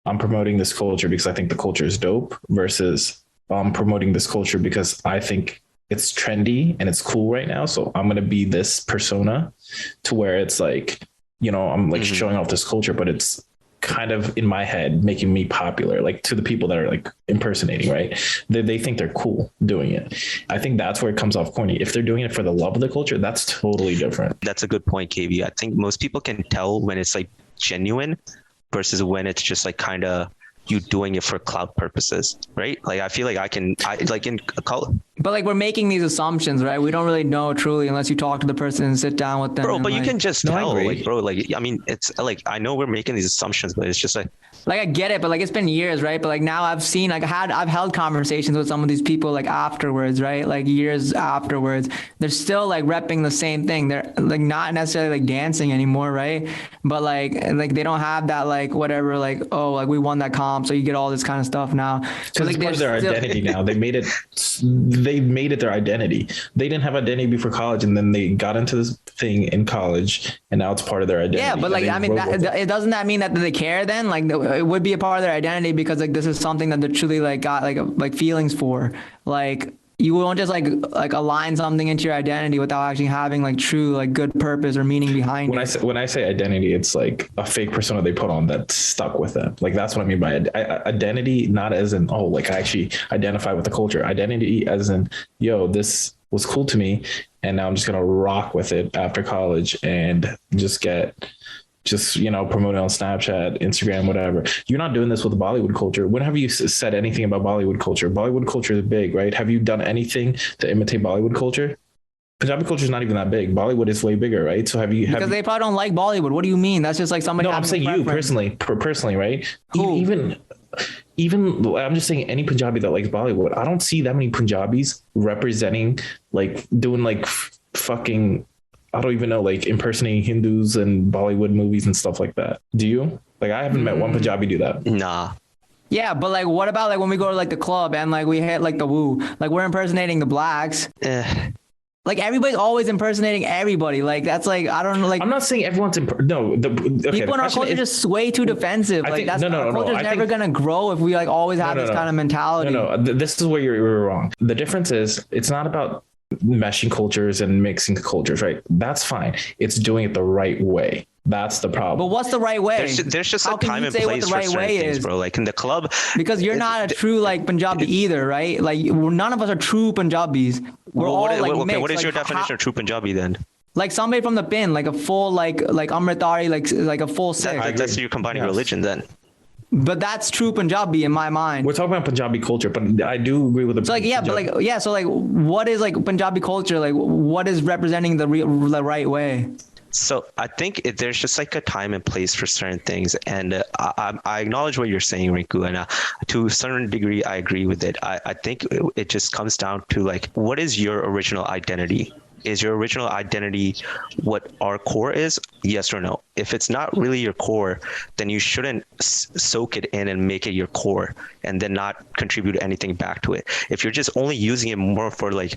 [SPEAKER 4] I'm promoting this culture because I think the culture is dope versus I'm promoting this culture because I think it's trendy and it's cool right now. So I'm going to be this persona to where it's like, I'm like showing off this culture, but it's kind of in my head making me popular, like to the people that are like impersonating, right? They think they're cool doing it. I think that's where it comes off corny. If they're doing it for the love of the culture, that's totally different.
[SPEAKER 5] That's a good point, KB. I think most people can tell when it's like genuine versus when it's just like kind of you doing it for clout purposes, right? Like I feel like I like in
[SPEAKER 3] But like we're making these assumptions, right? We don't really know truly unless you talk to the person and sit down with them.
[SPEAKER 5] Bro,
[SPEAKER 3] and,
[SPEAKER 5] but
[SPEAKER 3] like,
[SPEAKER 5] you can just
[SPEAKER 4] No, I
[SPEAKER 5] tell,
[SPEAKER 4] agree.
[SPEAKER 5] like, bro, like, I mean, it's like, I know we're making these assumptions, but it's just like,
[SPEAKER 3] I get it, but like it's been years, right? But like now I've seen, like I've held conversations with some of these people like afterwards, right? Like years afterwards, they're still like repping the same thing. They're like not necessarily like dancing anymore, right? But like they don't have that like whatever, like, oh, like we won that comp, so you get all this kind of stuff now.
[SPEAKER 4] So
[SPEAKER 3] But
[SPEAKER 4] it's
[SPEAKER 3] like
[SPEAKER 4] part of their
[SPEAKER 3] still-
[SPEAKER 4] identity now. They made it their identity. They didn't have identity before college, and then they got into this thing in college, and now it's part of their identity.
[SPEAKER 3] Yeah, but like
[SPEAKER 4] And
[SPEAKER 3] I
[SPEAKER 4] they
[SPEAKER 3] mean,
[SPEAKER 4] rode with it.
[SPEAKER 3] it doesn't that mean that they care then? Like it would be a part of their identity because like this is something that they're truly like got like feelings for. Like you won't just like align something into your identity without actually having like true like good purpose or meaning behind it.
[SPEAKER 4] When I say identity, it's like a fake persona they put on that stuck with them. Like that's what I mean by identity, not as in, oh, like I actually identify with the culture. Identity as in, yo, this was cool to me, and now I'm just gonna rock with it after college and just promote it on Snapchat, Instagram, whatever. You're not doing this with Bollywood culture. When have you said anything about Bollywood culture? Bollywood culture is big, right? Have you done anything to imitate Bollywood culture? Punjabi culture is not even that big. Bollywood is way bigger, right? So
[SPEAKER 3] Because they probably don't like Bollywood. What do you mean? That's just like somebody.
[SPEAKER 4] No, I'm saying you personally, right? Even I'm just saying any Punjabi that likes Bollywood. I don't see that many Punjabis representing, like doing like fucking, I don't even know, like impersonating Hindus and Bollywood movies and stuff like that. Do you? Like I haven't met one Punjabi do that.
[SPEAKER 5] nah.
[SPEAKER 3] Yeah, but like, what about like when we go to like the club and like we hit like the woo, like we're impersonating the blacks. Like everybody's always impersonating everybody. Like that's like I don't know. Like
[SPEAKER 4] I'm not saying everyone's okay,
[SPEAKER 3] people in our culture are just way too defensive.
[SPEAKER 4] I
[SPEAKER 3] Like
[SPEAKER 4] think-
[SPEAKER 3] that's
[SPEAKER 4] no,
[SPEAKER 3] our
[SPEAKER 4] no,
[SPEAKER 3] culture's
[SPEAKER 4] I
[SPEAKER 3] never
[SPEAKER 4] think-
[SPEAKER 3] gonna grow if we like always have this kind of mentality.
[SPEAKER 4] This is where you're wrong. The difference is it's not about meshing cultures and mixing cultures, right? That's fine. It's doing it the right way. That's the problem.
[SPEAKER 3] But what's the right way?
[SPEAKER 5] There's just
[SPEAKER 3] How
[SPEAKER 5] a
[SPEAKER 3] can
[SPEAKER 5] time
[SPEAKER 3] you
[SPEAKER 5] and
[SPEAKER 3] say what
[SPEAKER 5] place
[SPEAKER 3] the
[SPEAKER 5] for
[SPEAKER 3] right
[SPEAKER 5] certain
[SPEAKER 3] way
[SPEAKER 5] things,
[SPEAKER 3] is?
[SPEAKER 5] bro. Like in the club,
[SPEAKER 3] Because you're not a true like Punjabi either, right? Like none of us are true Punjabis. We're all like mixed.
[SPEAKER 5] what is your
[SPEAKER 3] Like,
[SPEAKER 5] definition of true Punjabi then?
[SPEAKER 3] Like somebody from the pin, like a full like Amritari, like a full Sikh.
[SPEAKER 5] That's you're combining
[SPEAKER 4] Yes.
[SPEAKER 5] religion then.
[SPEAKER 3] But that's true Punjabi in my mind.
[SPEAKER 4] We're talking about Punjabi culture, but I do agree with the.
[SPEAKER 3] So like yeah, but like yeah, so like what is like Punjabi culture? Like what is representing the right way?
[SPEAKER 5] So I think there's just like a time and place for certain things, and I acknowledge what you're saying, Rinku, and to a certain degree I agree with it. I think it just comes down to like, what is your original identity? Is your original identity what our core is? Yes or no? If it's not really your core, then you shouldn't soak it in and make it your core and then not contribute anything back to it. If you're just only using it more for like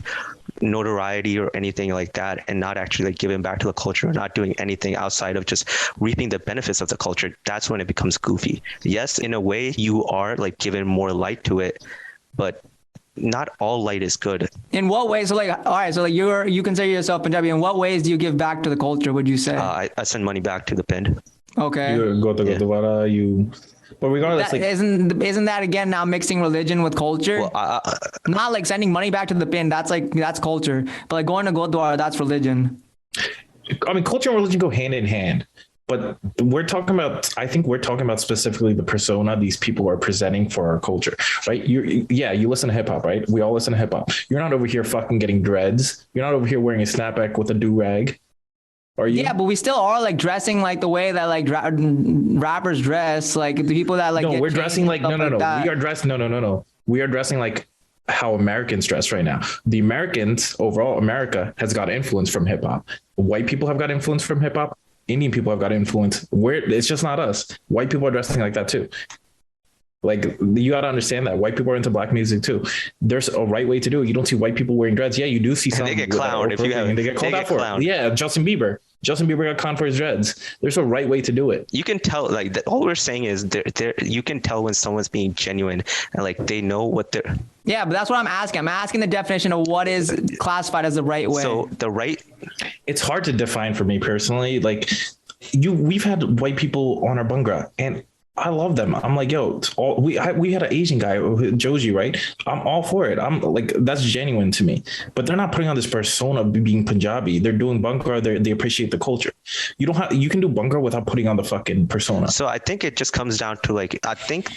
[SPEAKER 5] notoriety or anything like that and not actually like giving back to the culture or not doing anything outside of just reaping the benefits of the culture, that's when it becomes goofy. Yes, in a way you are like giving more light to it, but not all light is good.
[SPEAKER 3] In what way? So like, all right, so like you consider yourself Punjabi. In what ways do you give back to the culture? Would you say?
[SPEAKER 5] I send money back to the pinned.
[SPEAKER 3] Okay.
[SPEAKER 4] You go to Gurdwara, but regardless,
[SPEAKER 3] That,
[SPEAKER 4] like
[SPEAKER 3] isn't that again now mixing religion with culture?
[SPEAKER 5] Well,
[SPEAKER 3] Not like sending money back to the pin. That's culture. But like going to Gurdwara, that's religion.
[SPEAKER 4] I mean, culture and religion go hand in hand. But I think we're talking about specifically the persona these people are presenting for our culture, right? You listen to hip hop, right? We all listen to hip hop. You're not over here fucking getting dreads. You're not over here wearing a snapback with a do-rag. Are you?
[SPEAKER 3] Yeah, but we still are like dressing like the way that like rappers dress, like the people that like.
[SPEAKER 4] No, we're dressing like no.
[SPEAKER 3] That.
[SPEAKER 4] We are dressed. No. We are dressing like how Americans dress right now. The Americans, overall, America has got influence from hip hop. White people have got influence from hip hop. Indian people have got influence. It's just not us. White people are dressing like that too. Like you got to understand that white people are into black music too. There's a right way to do it. You don't see white people wearing dreads. Yeah, you do see some.
[SPEAKER 5] They get clowned if you have.
[SPEAKER 4] They get called out for it. Yeah, Justin Bieber got clowned for his dreads. There's a right way to do it.
[SPEAKER 5] You can tell, like all we're saying is you can tell when someone's being genuine and like they know what they're.
[SPEAKER 3] Yeah, but that's what I'm asking. I'm asking the definition of what is classified as the right way.
[SPEAKER 5] So the right.
[SPEAKER 4] It's hard to define for me personally. Like we've had white people on our bungra, and I love them. I'm like, yo, we had an Asian guy, Joji, right? I'm all for it. I'm like, that's genuine to me. But they're not putting on this persona of being Punjabi. They're doing Bhangra. They appreciate the culture. You can do Bhangra without putting on the fucking persona.
[SPEAKER 5] So I think it just comes down to like, I think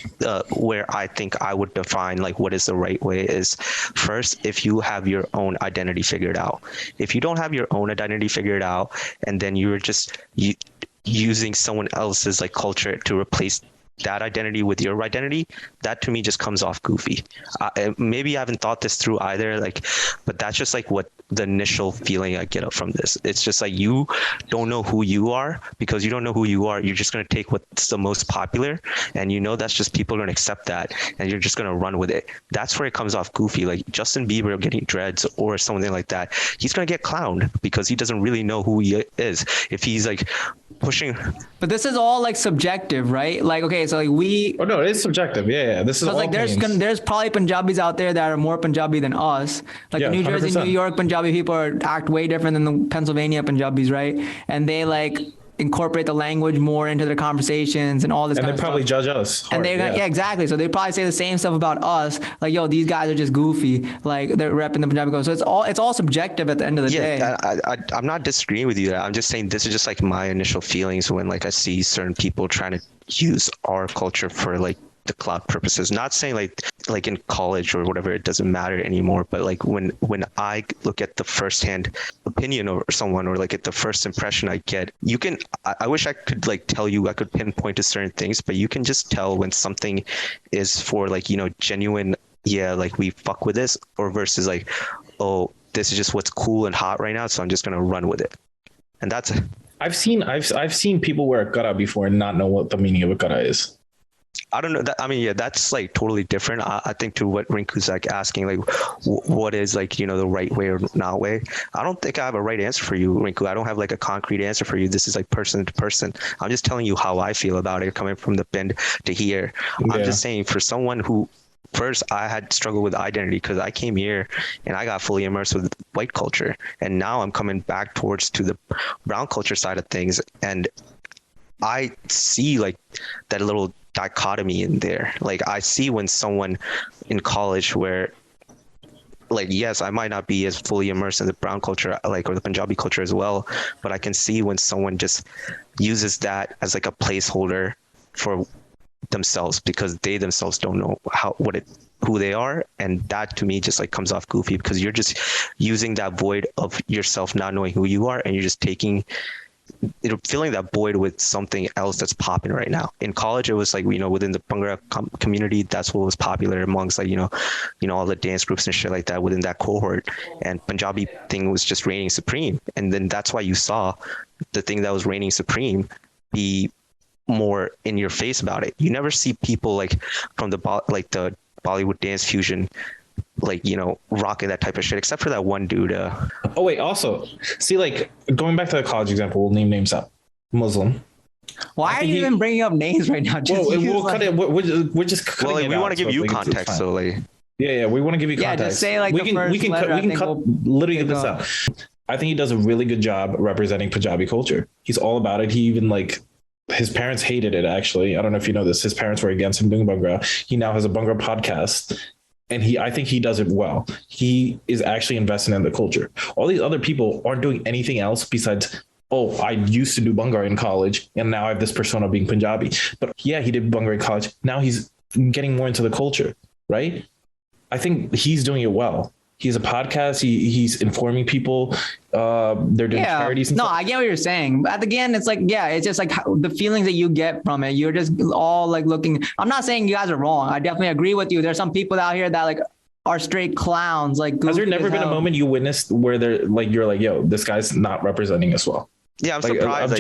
[SPEAKER 5] where I think I would define like what is the right way is first, if you have your own identity figured out. If you don't have your own identity figured out, and then you're just using someone else's like culture to replace that identity with your identity, that to me just comes off goofy. Maybe I haven't thought this through either, like, but that's just like what the initial feeling I get from this. It's just like, you don't know who you are. Because you don't know who you are, you're just going to take what's the most popular, and that's just people are going to accept that, and you're just going to run with it. That's where it comes off goofy. Like Justin Bieber getting dreads or something like that, he's going to get clowned because he doesn't really know who he is. If he's like pushing. But
[SPEAKER 3] this is all like subjective, right? Like, okay, so like
[SPEAKER 4] Oh no, it's subjective. Yeah. This is all
[SPEAKER 3] like there's probably Punjabis out there that are more Punjabi than us. Like the New Jersey, 100%. New York Punjabi people act way different than the Pennsylvania Punjabis, right? And they like incorporate the language more into their conversations and all this. And
[SPEAKER 4] they probably judge us hard,
[SPEAKER 3] and they're gonna, yeah, exactly. So they probably say the same stuff about us, like, yo, these guys are just goofy, like they're repping the Punjabi culture. So it's all subjective at the end of the day.
[SPEAKER 5] I'm not disagreeing with you. I'm just saying this is just like my initial feelings when like I see certain people trying to use our culture for like the clout purposes. Not saying like in college or whatever, it doesn't matter anymore, but like when I look at the firsthand opinion of someone, or like at the first impression I get, I wish I could like tell you, I could pinpoint to certain things, but you can just tell when something is for like, genuine, yeah, like we fuck with this, or versus like, oh, this is just what's cool and hot right now, so I'm just gonna run with it. And that's
[SPEAKER 4] I've seen people wear a kara before and not know what the meaning of a kara is.
[SPEAKER 5] I don't know. I mean, yeah, that's like totally different. I think to what Rinku's like asking, like, what is like, the right way or not way? I don't think I have a right answer for you, Rinku. I don't have like a concrete answer for you. This is like person to person. I'm just telling you how I feel about it, coming from the bend to here. Yeah. I'm just saying, for someone who, first, I had struggled with identity because I came here and I got fully immersed with white culture. And now I'm coming back to the brown culture side of things. And I see like that little dichotomy in there. Like I see when someone in college where, like, yes, I might not be as fully immersed in the brown culture, like, or the Punjabi culture as well, but I can see when someone just uses that as like a placeholder for themselves because they themselves don't know who they are, and that to me just like comes off goofy because you're just using that void of yourself not knowing who you are, and you're just filling that void with something else that's popping right now. In college, it was like, within the Bhangra community, that's what was popular amongst like, all the dance groups and shit like that within that cohort. And Punjabi thing was just reigning supreme. And then that's why you saw the thing that was reigning supreme be more in your face about it. You never see people like from the Bollywood dance fusion, like, rocking that type of shit, except for that one dude.
[SPEAKER 4] Oh wait, also see, like, going back to the college example, we'll name names out. Muslim.
[SPEAKER 3] Why are you even bringing up names right now?
[SPEAKER 4] We'll cut it. We're just cutting it.
[SPEAKER 5] We want to give you context, so like.
[SPEAKER 4] Yeah, we want to give you context.
[SPEAKER 3] Yeah, just say like we can
[SPEAKER 4] cut literally get this out. I think he does a really good job representing Punjabi culture. He's all about it. He even like. His parents hated it, actually. I don't know if you know this. His parents were against him doing Bhangra. He now has a Bhangra podcast, and I think he does it well. He is actually investing in the culture. All these other people aren't doing anything else besides, oh, I used to do Bhangra in college, and now I have this persona being Punjabi. But yeah, he did Bhangra in college. Now he's getting more into the culture, right? I think he's doing it well. He has a podcast. He's informing people. They're doing charities. And stuff.
[SPEAKER 3] I get what you're saying. But again, it's like, it's just like the feelings that you get from it. You're just all like looking. I'm not saying you guys are wrong. I definitely agree with you. There's some people out here that like are straight clowns. Like,
[SPEAKER 4] has there never been a moment you witnessed where they're like, you're like, yo, this guy's not representing us well?
[SPEAKER 5] Yeah, I'm surprised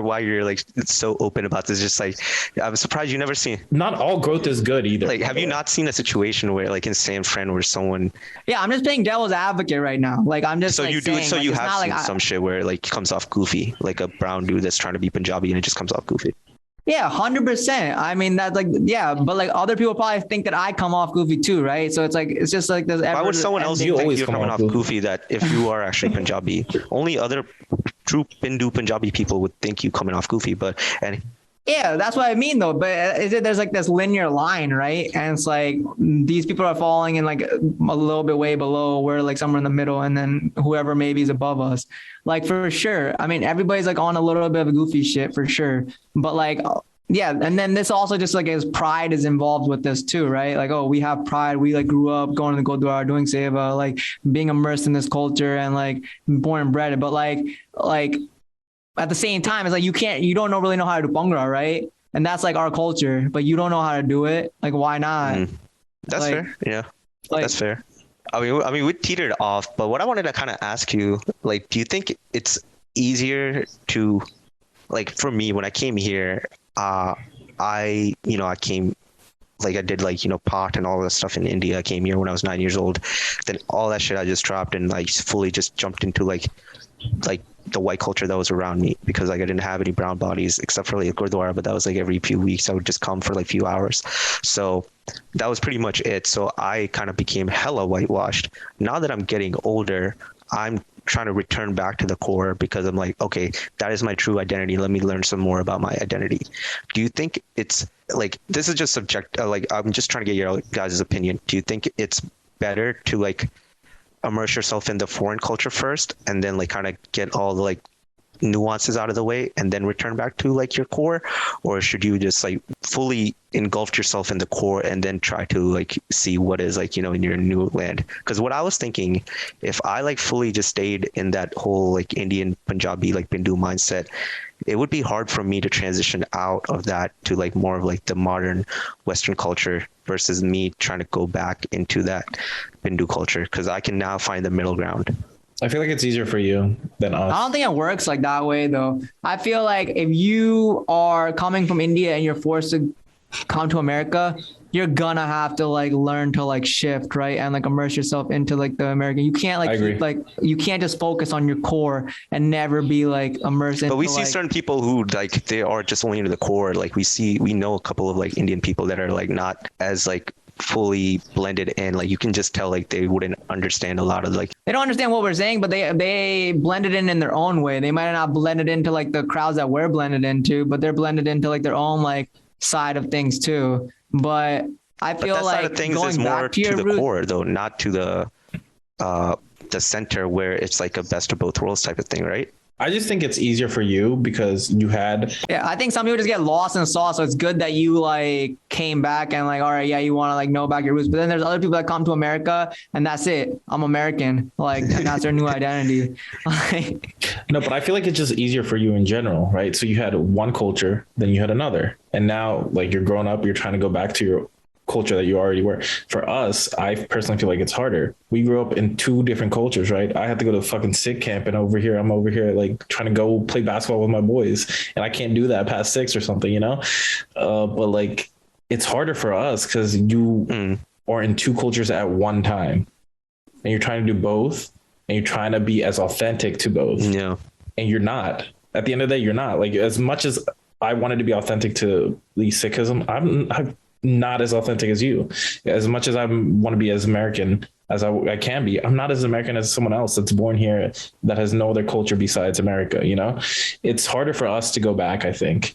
[SPEAKER 5] why you're like so open about this. Just like, I'm surprised you never seen.
[SPEAKER 4] Not all growth is good either.
[SPEAKER 5] Like, have you not seen a situation where, like, in San Fran, where someone?
[SPEAKER 3] Yeah, I'm just playing devil's advocate right now. Like, I'm just.
[SPEAKER 5] So
[SPEAKER 3] like,
[SPEAKER 5] you do.
[SPEAKER 3] Saying,
[SPEAKER 5] So
[SPEAKER 3] like,
[SPEAKER 5] you have seen some shit where like comes off goofy, like a brown dude that's trying to be Punjabi and it just comes off goofy.
[SPEAKER 3] Yeah, 100%. I mean, that's like, yeah, but like other people probably think that I come off goofy too, right? So it's like, it's just like there's.
[SPEAKER 5] Why would someone else think you're coming off goofy? That if you are actually Punjabi, only other true Hindu Punjabi people would think you coming off goofy, and
[SPEAKER 3] Yeah, that's what I mean though. But there's like this linear line, right? And it's like these people are falling in like a little bit way below. We're like somewhere in the middle, and then whoever maybe is above us. Like for sure. I mean, everybody's like on a little bit of a goofy shit for sure. But like, yeah, and then this also just like as pride is involved with this too, right? Like, oh, we have pride. We like grew up going to the Gurdwara, doing seva, like being immersed in this culture and like born and bred. But like at the same time, it's like you don't really know how to do Bhangra, right? And that's like our culture, but you don't know how to do it. Like, why not?
[SPEAKER 5] That's
[SPEAKER 3] like,
[SPEAKER 5] fair. Yeah,
[SPEAKER 3] like,
[SPEAKER 5] that's fair. I mean, we teetered off, but what I wanted to kind of ask you, like, do you think it's easier to, like, for me, when I came here, I came, like I did like, pot and all that stuff in India. I came here when I was 9 years old. Then all that shit I just dropped and like fully just jumped into like the white culture that was around me, because like I didn't have any brown bodies except for like Gurdwara, but that was like every few weeks I would just come for like a few hours. So that was pretty much it. So I kind of became hella whitewashed. Now that I'm getting older, I'm trying to return back to the core, because I'm like, okay, that is my true identity. Let me learn some more about my identity. Do you think it's like, this is just subject, like I'm just trying to get your guys' opinion. Do you think it's better to like immerse yourself in the foreign culture first and then like kind of get all the like nuances out of the way and then return back to like your core? Or should you just like fully engulf yourself in the core and then try to like see what is like, in your new land? Because what I was thinking, if I like fully just stayed in that whole like Indian Punjabi like Bindu mindset, it would be hard for me to transition out of that to like more of like the modern Western culture versus me trying to go back into that Bindu culture, because I can now find the middle ground.
[SPEAKER 4] I feel like it's easier for you than us.
[SPEAKER 3] I don't think it works like that way though. I feel like if you are coming from India and you're forced to come to America, you're gonna have to like learn to like shift, right? And like immerse yourself into like the American. You can't like you can't just focus on your core and never be like immersed into.
[SPEAKER 5] But we see
[SPEAKER 3] like,
[SPEAKER 5] certain people who like they are just only into the core. Like we know a couple of like Indian people that are like not as like fully blended in. Like you can just tell like they wouldn't understand a lot of like,
[SPEAKER 3] they don't understand what we're saying, but they blended in their own way. They might not blended into like the crowds that we're blended into, but they're blended into like their own like side of things too. But I feel
[SPEAKER 5] that
[SPEAKER 3] like
[SPEAKER 5] side of things is more to the core though, not to the center where it's like a best of both worlds type of thing, right?
[SPEAKER 4] I just think it's easier for you because you had.
[SPEAKER 3] Yeah, I think some people just get lost in the sauce. So it's good that you like came back and like, all right, yeah, you want to like know back your roots. But then there's other people that come to America and that's it. I'm American. Like, and that's their new identity.
[SPEAKER 4] No, but I feel like it's just easier for you in general, right? So you had one culture, then you had another. And now like you're growing up, you're trying to go back to your culture that you already were. For us, I personally feel like it's harder. We grew up in two different cultures, right? I had to go to fucking SIG camp, and I'm over here like trying to go play basketball with my boys, and I can't do that past 6 or something, but like it's harder for us because you are in two cultures at one time, and you're trying to do both, and you're trying to be as authentic to both.
[SPEAKER 5] Yeah.
[SPEAKER 4] And you're not. At the end of the day, you're not. Like, as much as I wanted to be authentic to the Sikhism, I'm not as authentic as you. As much as I want to be as American as I can be, I'm not as American as someone else that's born here that has no other culture besides America. It's harder for us to go back. I think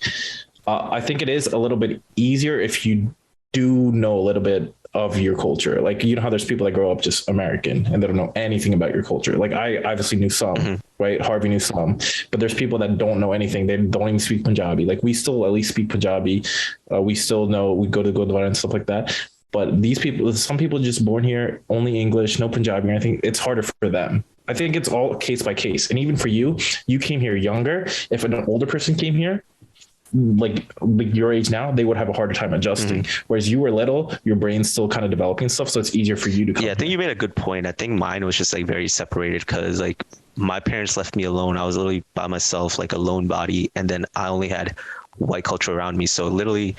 [SPEAKER 4] it is a little bit easier if you do know a little bit of your culture. Like, how there's people that grow up just American and they don't know anything about your culture. Like, I obviously knew some, right? Harvey knew some, but there's people that don't know anything. They don't even speak Punjabi. Like, we still at least speak Punjabi. We still know, we go to Gurdwara and stuff like that. But these people, some people just born here, only English, no Punjabi or anything. It's harder for them. I think it's all case by case. And even for you came here younger. If an older person came here, like your age now, they would have a harder time adjusting. Whereas you were little, your brain's still kind of developing stuff, so it's easier for you to come.
[SPEAKER 5] Yeah, I think you made a good point. I think mine was just like very separated because like my parents left me alone. I was literally by myself, like a lone body, and then I only had white culture around me. So literally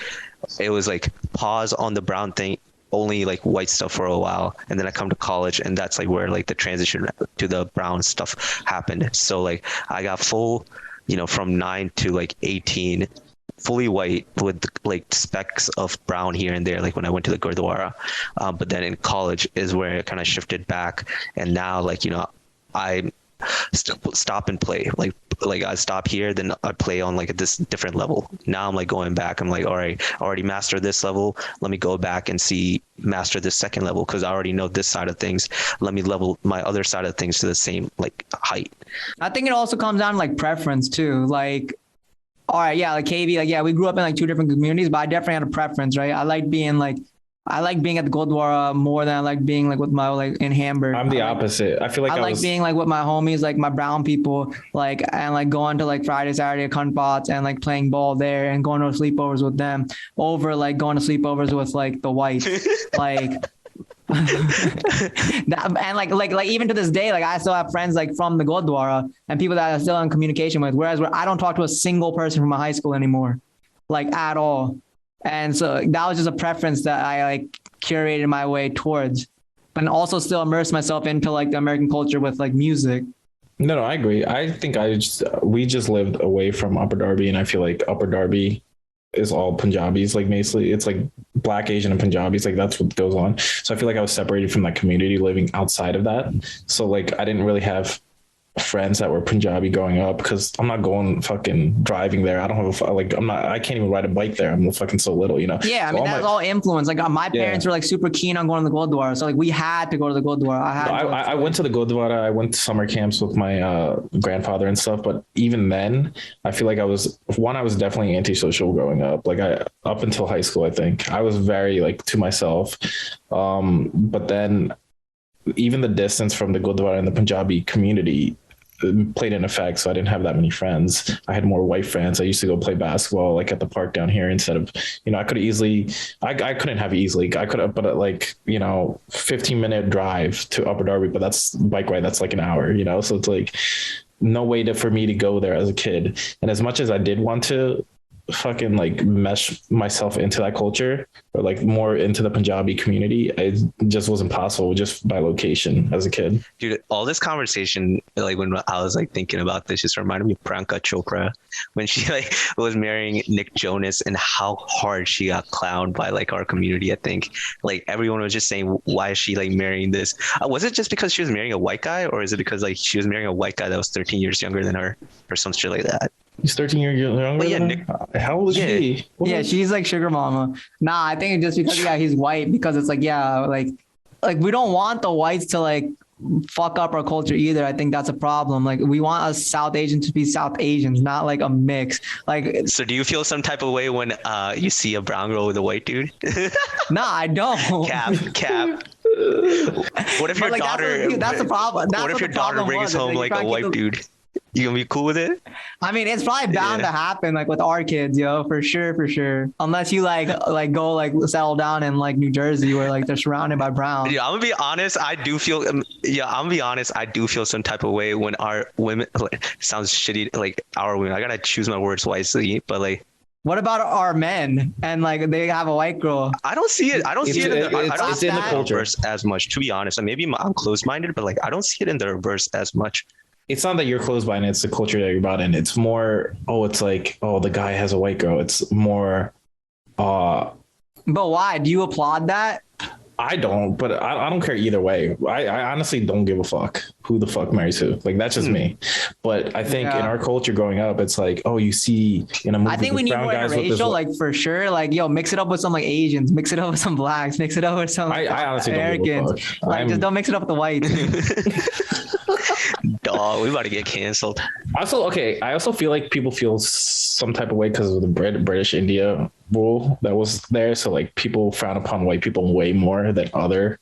[SPEAKER 5] it was like pause on the brown thing, only like white stuff for a while, and then I come to college, and that's like where like the transition to the brown stuff happened. So like I got full, from 9 to like 18, fully white with like specks of brown here and there, like when I went to the Gurdwara. But then in college is where it kind of shifted back. And now like, I stop and play. Like like I stop here, then I play on like this different level. Now I'm like going back. I'm like, all right, I already mastered this level. Let me go back and master this second level because I already know this side of things. Let me level my other side of things to the same like height. I
[SPEAKER 3] think it also comes down to like preference too. Like, all right, yeah, like KV, like yeah, we grew up in like two different communities, but I definitely had a preference, right? I like being at the Gurdwara more than I like being like with my like in Hamburg.
[SPEAKER 4] I'm the opposite. I feel like I
[SPEAKER 3] like being like with my homies, like my brown people, like and like going to like Friday, Saturday cunt and like playing ball there and going to sleepovers with them over like going to sleepovers with like the whites. Like and like even to this day, like I still have friends like from the Gurdwara and people that I'm still in communication with. Whereas I don't talk to a single person from my high school anymore, like at all. And so that was just a preference that I like curated my way towards, but also still immerse myself into like the American culture with like music.
[SPEAKER 4] No, I agree. I think we just lived away from Upper Darby, and I feel like Upper Darby is all Punjabis, like mostly it's like Black, Asian, and Punjabis, like that's what goes on. So I feel like I was separated from that community living outside of that. So like I didn't really have friends that were Punjabi growing up because I'm not going fucking driving there. I don't have I can't even ride a bike there. I'm fucking so little, you know?
[SPEAKER 3] Yeah. I mean, that's all influence. Like my parents were like super keen on going to the Gurdwara. So like we had to go to the Gurdwara.
[SPEAKER 4] I went to the Gurdwara. I went to summer camps with my grandfather and stuff. But even then I feel like I was definitely antisocial growing up. Like up until high school, I think I was very like to myself. But then even the distance from the Gurdwara and the Punjabi community played an effect. So I didn't have that many friends. I had more white friends. I used to go play basketball like at the park down here instead of, you know, I couldn't have easily. I could have, but like, you know, 15-minute drive to Upper Darby, but that's bike ride. That's like an hour, you know? So it's like no way for me to go there as a kid. And as much as I did want to fucking like mesh myself into that culture or like more into the Punjabi community, it just wasn't possible just by location as a kid.
[SPEAKER 5] Dude, all this conversation, like when I was like thinking about this, just reminded me of Priyanka Chopra when she like was marrying Nick Jonas and how hard she got clowned by like our community. I think like everyone was just saying, why is she like marrying this? Was it just because she was marrying a white guy, or is it because like she was marrying a white guy that was 13 years younger than her or some shit like that?
[SPEAKER 4] He's 13 years younger.
[SPEAKER 5] Yeah,
[SPEAKER 4] Nick, how old is she?
[SPEAKER 3] Yeah, she's like sugar mama. Nah, I think it's just because he's white, because it's like, yeah, like we don't want the whites to like fuck up our culture either. I think that's a problem. Like we want us South Asians to be South Asians, not like a mix. Like, so
[SPEAKER 5] do you feel some type of way when you see a brown girl with a white dude?
[SPEAKER 3] Nah, I don't.
[SPEAKER 5] Cap. What if your daughter?
[SPEAKER 3] That's the problem.
[SPEAKER 5] What if your daughter brings home like a white dude? You gonna be cool with it?
[SPEAKER 3] I mean, it's probably bound to happen, like with our kids, for sure. Unless you like go like settle down in like New Jersey where like they're surrounded by brown.
[SPEAKER 5] Yeah, I'm gonna be honest. I do feel some type of way when our women. Like, sounds shitty. Like our women. I gotta choose my words wisely, but like.
[SPEAKER 3] What about our men and like they have a white girl?
[SPEAKER 5] I don't see it. I don't see it in the
[SPEAKER 4] culture
[SPEAKER 5] reverse as much, to be honest. And maybe I'm closed-minded, but like I don't see it in the reverse as much.
[SPEAKER 4] It's not that you're closed-minded, it's the culture that you're about in. It's more, it's like, the guy has a white girl. It's more
[SPEAKER 3] But why? Do you applaud that?
[SPEAKER 4] I don't, but I don't care either way. I honestly don't give a fuck who the fuck marries who. Like that's just me. But I think in our culture growing up, it's like, you see in a movie.
[SPEAKER 3] I think we need more interracial, like for sure. Like, mix it up with some like Asians, mix it up with some blacks, mix it up with some
[SPEAKER 4] I honestly
[SPEAKER 3] Americans.
[SPEAKER 4] Don't give a fuck.
[SPEAKER 3] Like, just don't mix it up with the whites.
[SPEAKER 5] Dog, we about to get canceled.
[SPEAKER 4] I also feel like people feel some type of way because of the British India rule that was there. So like people frown upon white people way more than other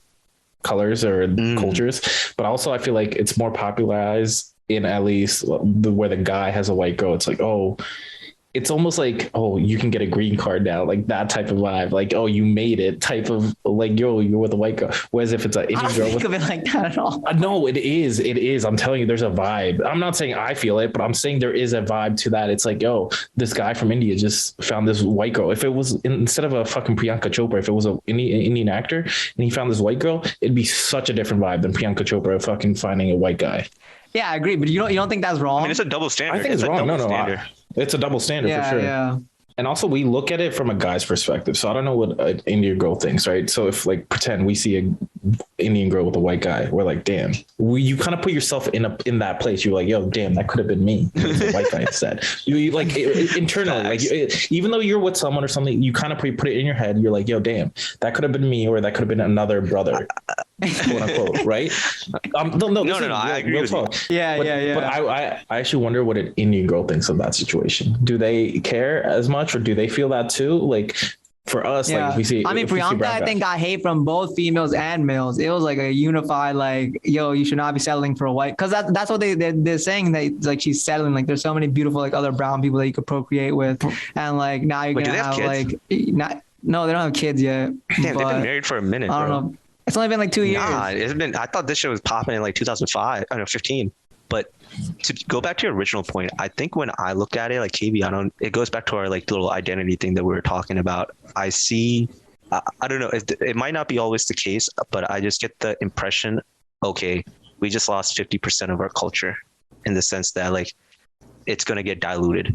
[SPEAKER 4] colors or cultures. But also I feel like it's more popularized in at least where the guy has a white girl. It's like, it's almost like, you can get a green card now, like that type of vibe, like, you made it type of like, you're with a white girl. Whereas if it's an Indian girl,
[SPEAKER 3] think of it like that at all.
[SPEAKER 4] No, it is. I'm telling you, there's a vibe. I'm not saying I feel it, but I'm saying there is a vibe to that. It's like, this guy from India just found this white girl. If it was instead of a fucking Priyanka Chopra, if it was an Indian actor and he found this white girl, it'd be such a different vibe than Priyanka Chopra fucking finding a white guy.
[SPEAKER 3] Yeah, I agree, but you don't think that's wrong?
[SPEAKER 5] I mean, it's a double standard.
[SPEAKER 4] I think it's wrong. No, it's a double standard for sure.
[SPEAKER 3] Yeah.
[SPEAKER 4] And also, we look at it from a guy's perspective. So I don't know what an Indian girl thinks, right? So if like pretend we see an Indian girl with a white guy, we're like, damn. You kind of put yourself in that place. You're like, yo, damn, that could have been me. It was a white guy instead. You like internally, like even though you're with someone or something, you kind of put it in your head. You're like, yo, damn, that could have been me, or that could have been another brother, quote unquote, right? No. I agree with you. But I actually wonder what an Indian girl thinks of that situation. Do they care as much, or do they feel that too? Like for us, like we see.
[SPEAKER 3] I mean, Priyanka, I think got hate from both females and males. It was like a unified, like, yo, you should not be settling for a white, because that's what they're saying, that like she's settling. Like there's so many beautiful like other brown people that you could procreate with, and like now you're gonna have like no, they don't have kids yet.
[SPEAKER 5] Damn, they've been married for a minute.
[SPEAKER 3] I don't know. It's only been like 2 years.
[SPEAKER 5] Nah, it's been. I thought this shit was popping in like 2005. I don't know, 15. But to go back to your original point, I think when I look at it, like KB, it goes back to our like little identity thing that we were talking about. I see, I don't know, it might not be always the case, but I just get the impression, okay, we just lost 50% of our culture, in the sense that like it's going to get diluted.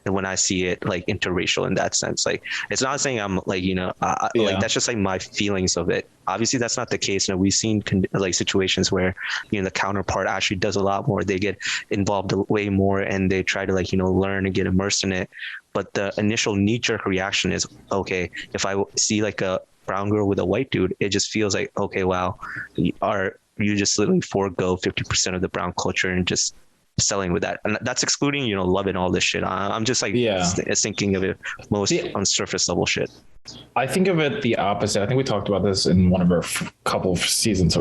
[SPEAKER 5] And when I see it like interracial in that sense, like it's not saying I'm like, like that's just like my feelings of it. Obviously that's not the case. We've seen like situations where, the counterpart actually does a lot more. They get involved way more, and they try to like, learn and get immersed in it. But the initial knee-jerk reaction is, okay, if I see like a brown girl with a white dude, it just feels like, okay, wow, you just literally forego 50% of the brown culture and just selling with that. And that's excluding, loving all this shit. I'm just like thinking of it most on surface level shit.
[SPEAKER 4] I think of it the opposite. I think we talked about this in one of our couple of seasons.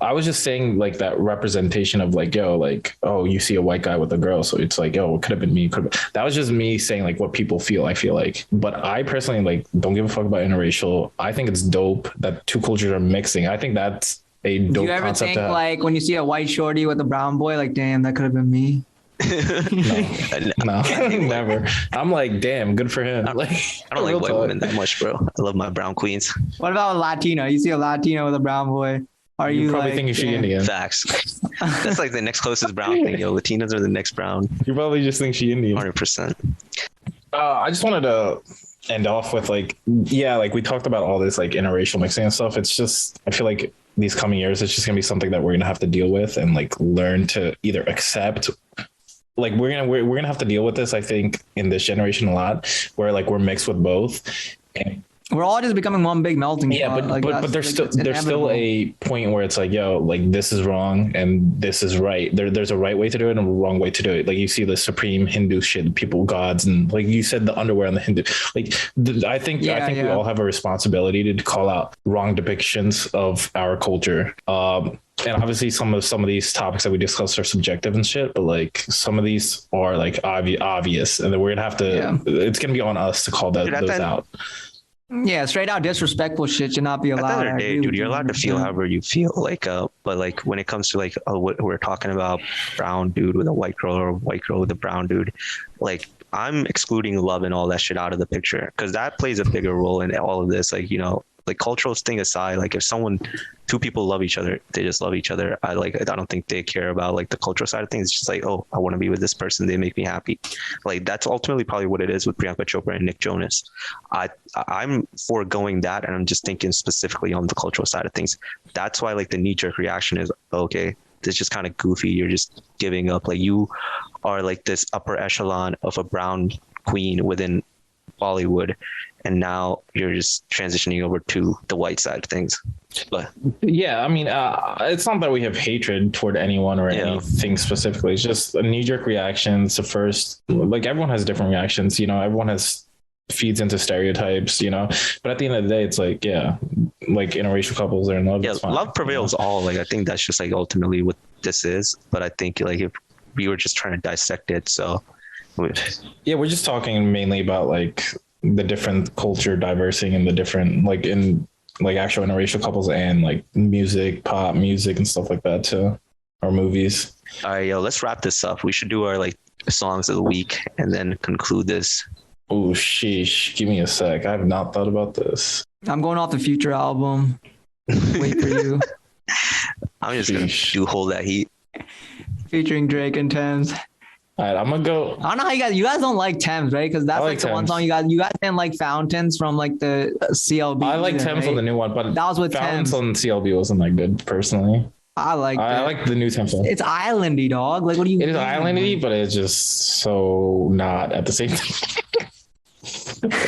[SPEAKER 4] I was just saying like that representation of like, yo, like, oh, you see a white guy with a girl, so it's like, yo, it could have been me. That was just me saying like what people feel. I feel like, but I personally like don't give a fuck about interracial. I think it's dope that two cultures are mixing. I think that's a dope.
[SPEAKER 3] Do you ever think like when you see a white shorty with a brown boy, like, damn, that could have been me?
[SPEAKER 4] No, never. I'm like, damn, good for him. Like,
[SPEAKER 5] I don't like white women that much, bro. I love my brown queens.
[SPEAKER 3] What about a Latino? You see a Latino with a brown boy, are you
[SPEAKER 4] probably
[SPEAKER 3] like,
[SPEAKER 4] think she's Indian?
[SPEAKER 5] Facts. That's like the next closest brown thing. Yo, Latinas are the next brown.
[SPEAKER 4] You probably just think she's Indian.
[SPEAKER 5] 100%.
[SPEAKER 4] I just wanted to end off with like, like we talked about all this like interracial mixing and stuff. It's just, I feel like these coming years, it's just gonna be something that we're gonna have to deal with and like learn to either accept. Like we're gonna have to deal with this, I think, in this generation a lot, where like we're mixed with both, and
[SPEAKER 3] we're all just becoming one big melting pot.
[SPEAKER 4] Yeah, but there's still a point where it's like, yo, like this is wrong and this is right. There's a right way to do it and a wrong way to do it. Like you see the supreme Hindu shit, people, gods, and like you said, the underwear and the Hindu. Like I think we all have a responsibility to call out wrong depictions of our culture. And obviously some of these topics that we discussed are subjective and shit, but like some of these are like obvious, and then we're gonna have to. It's gonna be on us to call those out.
[SPEAKER 3] Yeah, straight out disrespectful shit should not be allowed.
[SPEAKER 5] At the end of the day, dude, you're allowed to feel however you feel. Like, but like when it comes to like what we're talking about, brown dude with a white girl or white girl with a brown dude, like I'm excluding love and all that shit out of the picture, because that plays a bigger role in all of this. Like, like cultural thing aside, like if two people love each other, they just love each other. I don't think they care about like the cultural side of things. It's just like, oh, I want to be with this person. They make me happy. Like that's ultimately probably what it is with Priyanka Chopra and Nick Jonas. I'm foregoing that, and I'm just thinking specifically on the cultural side of things. That's why like the knee-jerk reaction is, okay, it's just kind of goofy. You're just giving up. Like you are like this upper echelon of a brown queen within Bollywood, and now you're just transitioning over to the white side of things. But
[SPEAKER 4] yeah, I mean, it's not that we have hatred toward anyone or anything specifically. It's just a knee-jerk reaction. It's the first, like everyone has different reactions, everyone feeds into stereotypes, but at the end of the day, it's like, like interracial couples are in love.
[SPEAKER 5] Yeah, love prevails all. Like I think that's just like ultimately what this is. But I think like if we were just trying to dissect it, so we're
[SPEAKER 4] just talking mainly about like the different culture diversing and the different like in like actual interracial couples and like music, pop music and stuff like that too, or movies.
[SPEAKER 5] All right, let's wrap this up. We should do our like songs of the week and then conclude this.
[SPEAKER 4] Oh sheesh, give me a sec. I have not thought about this.
[SPEAKER 3] I'm going off the Future album. Wait for you.
[SPEAKER 5] I'm just gonna Hold That Heat
[SPEAKER 3] featuring Drake and Thames.
[SPEAKER 4] All right, I'm gonna go.
[SPEAKER 3] I don't know how you guys don't like Thames, right? Because that's
[SPEAKER 4] I
[SPEAKER 3] like
[SPEAKER 4] like
[SPEAKER 3] the one
[SPEAKER 4] Thames.
[SPEAKER 3] song you guys didn't like Fountains from like the CLB.
[SPEAKER 4] I like
[SPEAKER 3] either,
[SPEAKER 4] Thames
[SPEAKER 3] right?
[SPEAKER 4] on the new one, but
[SPEAKER 3] That was with
[SPEAKER 4] Fountains
[SPEAKER 3] Thames.
[SPEAKER 4] on CLB wasn't that good personally.
[SPEAKER 3] I like
[SPEAKER 4] I like the new Thames song.
[SPEAKER 3] It's islandy, dog. Like, what do you
[SPEAKER 4] It is
[SPEAKER 3] mean?
[SPEAKER 4] islandy, but it's just so not at the same time.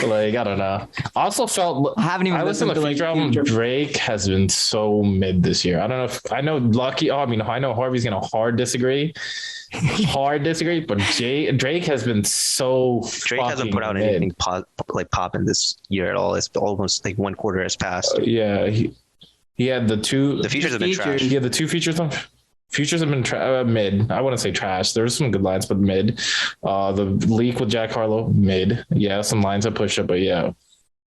[SPEAKER 4] Like, I don't know. I also felt
[SPEAKER 3] I haven't even
[SPEAKER 4] I listened to the
[SPEAKER 3] like,
[SPEAKER 4] Future album.
[SPEAKER 3] Future.
[SPEAKER 4] Drake has been so mid this year. I don't know if I know Lucky. Oh, I mean, I know Harvey's gonna hard disagree, but Drake has been so.
[SPEAKER 5] Drake hasn't put out
[SPEAKER 4] mid.
[SPEAKER 5] anything popping this year at all. It's almost like one quarter has passed.
[SPEAKER 4] Yeah, he had the two.
[SPEAKER 5] The features have been trash.
[SPEAKER 4] He had the two features on. Futures have been mid. I wouldn't say trash. There's some good lines, but mid. The leak with Jack Harlow, mid. Yeah, some lines I pushed up, but yeah.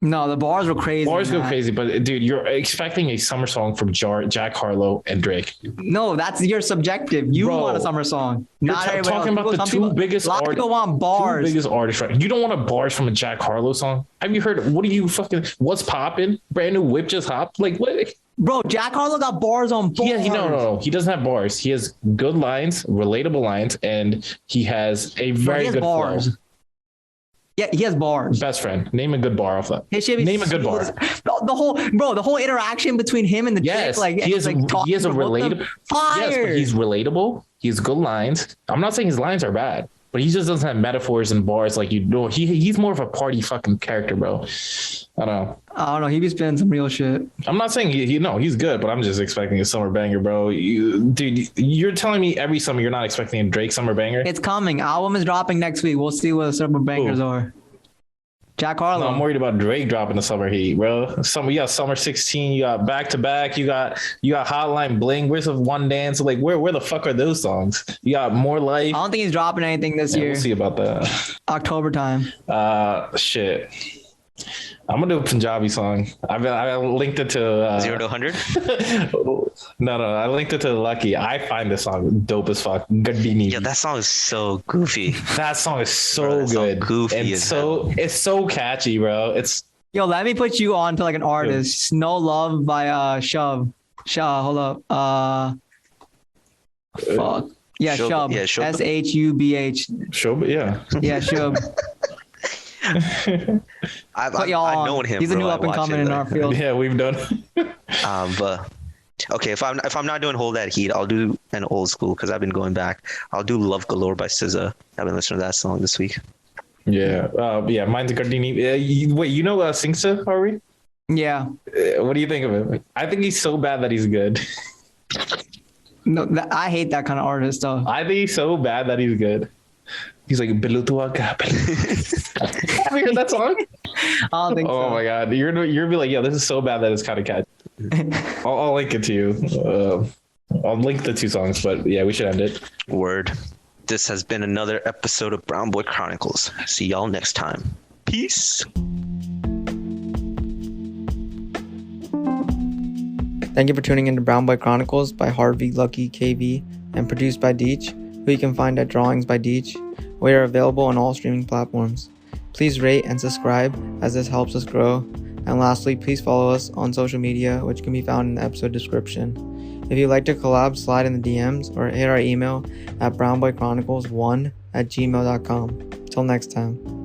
[SPEAKER 3] No, the bars were crazy.
[SPEAKER 4] Bars go
[SPEAKER 3] man.
[SPEAKER 4] crazy, but dude, you're expecting a summer song from Jack Harlow and Drake.
[SPEAKER 3] No, that's your subjective. You
[SPEAKER 4] Bro,
[SPEAKER 3] want a summer song.
[SPEAKER 4] You're
[SPEAKER 3] Not everybody
[SPEAKER 4] talking
[SPEAKER 3] else.
[SPEAKER 4] about the two biggest
[SPEAKER 3] artists.
[SPEAKER 4] artists.
[SPEAKER 3] Want bars.
[SPEAKER 4] Two biggest artists, right? You don't want a bars from a Jack Harlow song. Have you heard? What are you fucking? What's popping? Brand new whip just hopped. Like what?
[SPEAKER 3] Bro, Jack Harlow got bars on bars.
[SPEAKER 4] Yeah, no. He doesn't have bars. He has good lines, relatable lines, and he has a very good
[SPEAKER 3] bars.
[SPEAKER 4] flow.
[SPEAKER 3] Yeah, he has bars.
[SPEAKER 4] Best friend. Name a good bar off that. Name a good bar.
[SPEAKER 3] The whole interaction between him and the chick, like
[SPEAKER 4] he has a relatable.
[SPEAKER 3] Fire.
[SPEAKER 4] Yes, but he's relatable. He has good lines. I'm not saying his lines are bad, but he just doesn't have metaphors and bars like you know. He's more of a party fucking character, bro. I don't know.
[SPEAKER 3] He be spinning some real shit.
[SPEAKER 4] I'm not saying he's good, but I'm just expecting a summer banger, bro. Dude, you're telling me every summer you're not expecting a Drake summer banger?
[SPEAKER 3] It's coming. Album is dropping next week. We'll see what the summer bangers are. Jack Harlow.
[SPEAKER 4] No, I'm worried about Drake dropping the summer heat, bro. You got Summer 16, you got Back to Back, you got Hotline Bling. Where's the One Dance? Like where the fuck are those songs? You got More Life.
[SPEAKER 3] I don't think he's dropping anything this year.
[SPEAKER 4] We'll see about that.
[SPEAKER 3] October time.
[SPEAKER 4] Shit. I'm gonna do a Punjabi song. I linked it to
[SPEAKER 5] 0 to 100.
[SPEAKER 4] No. I linked it to Lucky. I find this song dope as fuck. Gadini.
[SPEAKER 5] Yeah, that song is so goofy.
[SPEAKER 4] That song is so
[SPEAKER 5] Bro, that song
[SPEAKER 4] good.
[SPEAKER 5] goofy
[SPEAKER 4] and
[SPEAKER 5] as
[SPEAKER 4] it's so catchy, bro. It's
[SPEAKER 3] Yo, let me put you on to like an artist. No Love by Shove. Hold up. Fuck. Yeah, Shub.
[SPEAKER 5] Yeah, Shub.
[SPEAKER 3] SHUBH.
[SPEAKER 4] Shub, yeah.
[SPEAKER 3] Yeah, Shub.
[SPEAKER 5] I've known him.
[SPEAKER 3] He's a
[SPEAKER 5] bro.
[SPEAKER 3] new
[SPEAKER 5] I
[SPEAKER 3] up and
[SPEAKER 5] watch
[SPEAKER 3] coming
[SPEAKER 5] it,
[SPEAKER 3] in
[SPEAKER 5] like-
[SPEAKER 3] our field.
[SPEAKER 4] Yeah, we've done.
[SPEAKER 5] But okay, if I'm not doing Hold That Heat, I'll do an old school because I've been going back. I'll do Love Galore by SZA. I've been listening to that song this week.
[SPEAKER 4] Yeah. Mine's a Gardini. Wait, you know Singsa, are we?
[SPEAKER 3] Yeah.
[SPEAKER 4] What do you think of him? I think he's so bad that he's good.
[SPEAKER 3] No, I hate that kind of artist though.
[SPEAKER 4] I think he's so bad that he's good. He's like Bilutua. Have you heard that song?
[SPEAKER 3] I don't think so.
[SPEAKER 4] Oh my god, you're gonna be like, yeah, this is so bad that it's kind of catchy. I'll link it to you. I'll link the two songs, but yeah, we should end it.
[SPEAKER 5] Word. This has been another episode of Brown Boy Chronicles. See y'all next time. Peace.
[SPEAKER 3] Thank you for tuning into Brown Boy Chronicles by Harvey, Lucky, KV, and produced by Deech, who you can find at Drawings by Deech. We are available on all streaming platforms. Please rate and subscribe as this helps us grow. And lastly, please follow us on social media, which can be found in the episode description. If you'd like to collab, slide in the DMs or hit our email at brownboychronicles1@gmail.com. Till next time.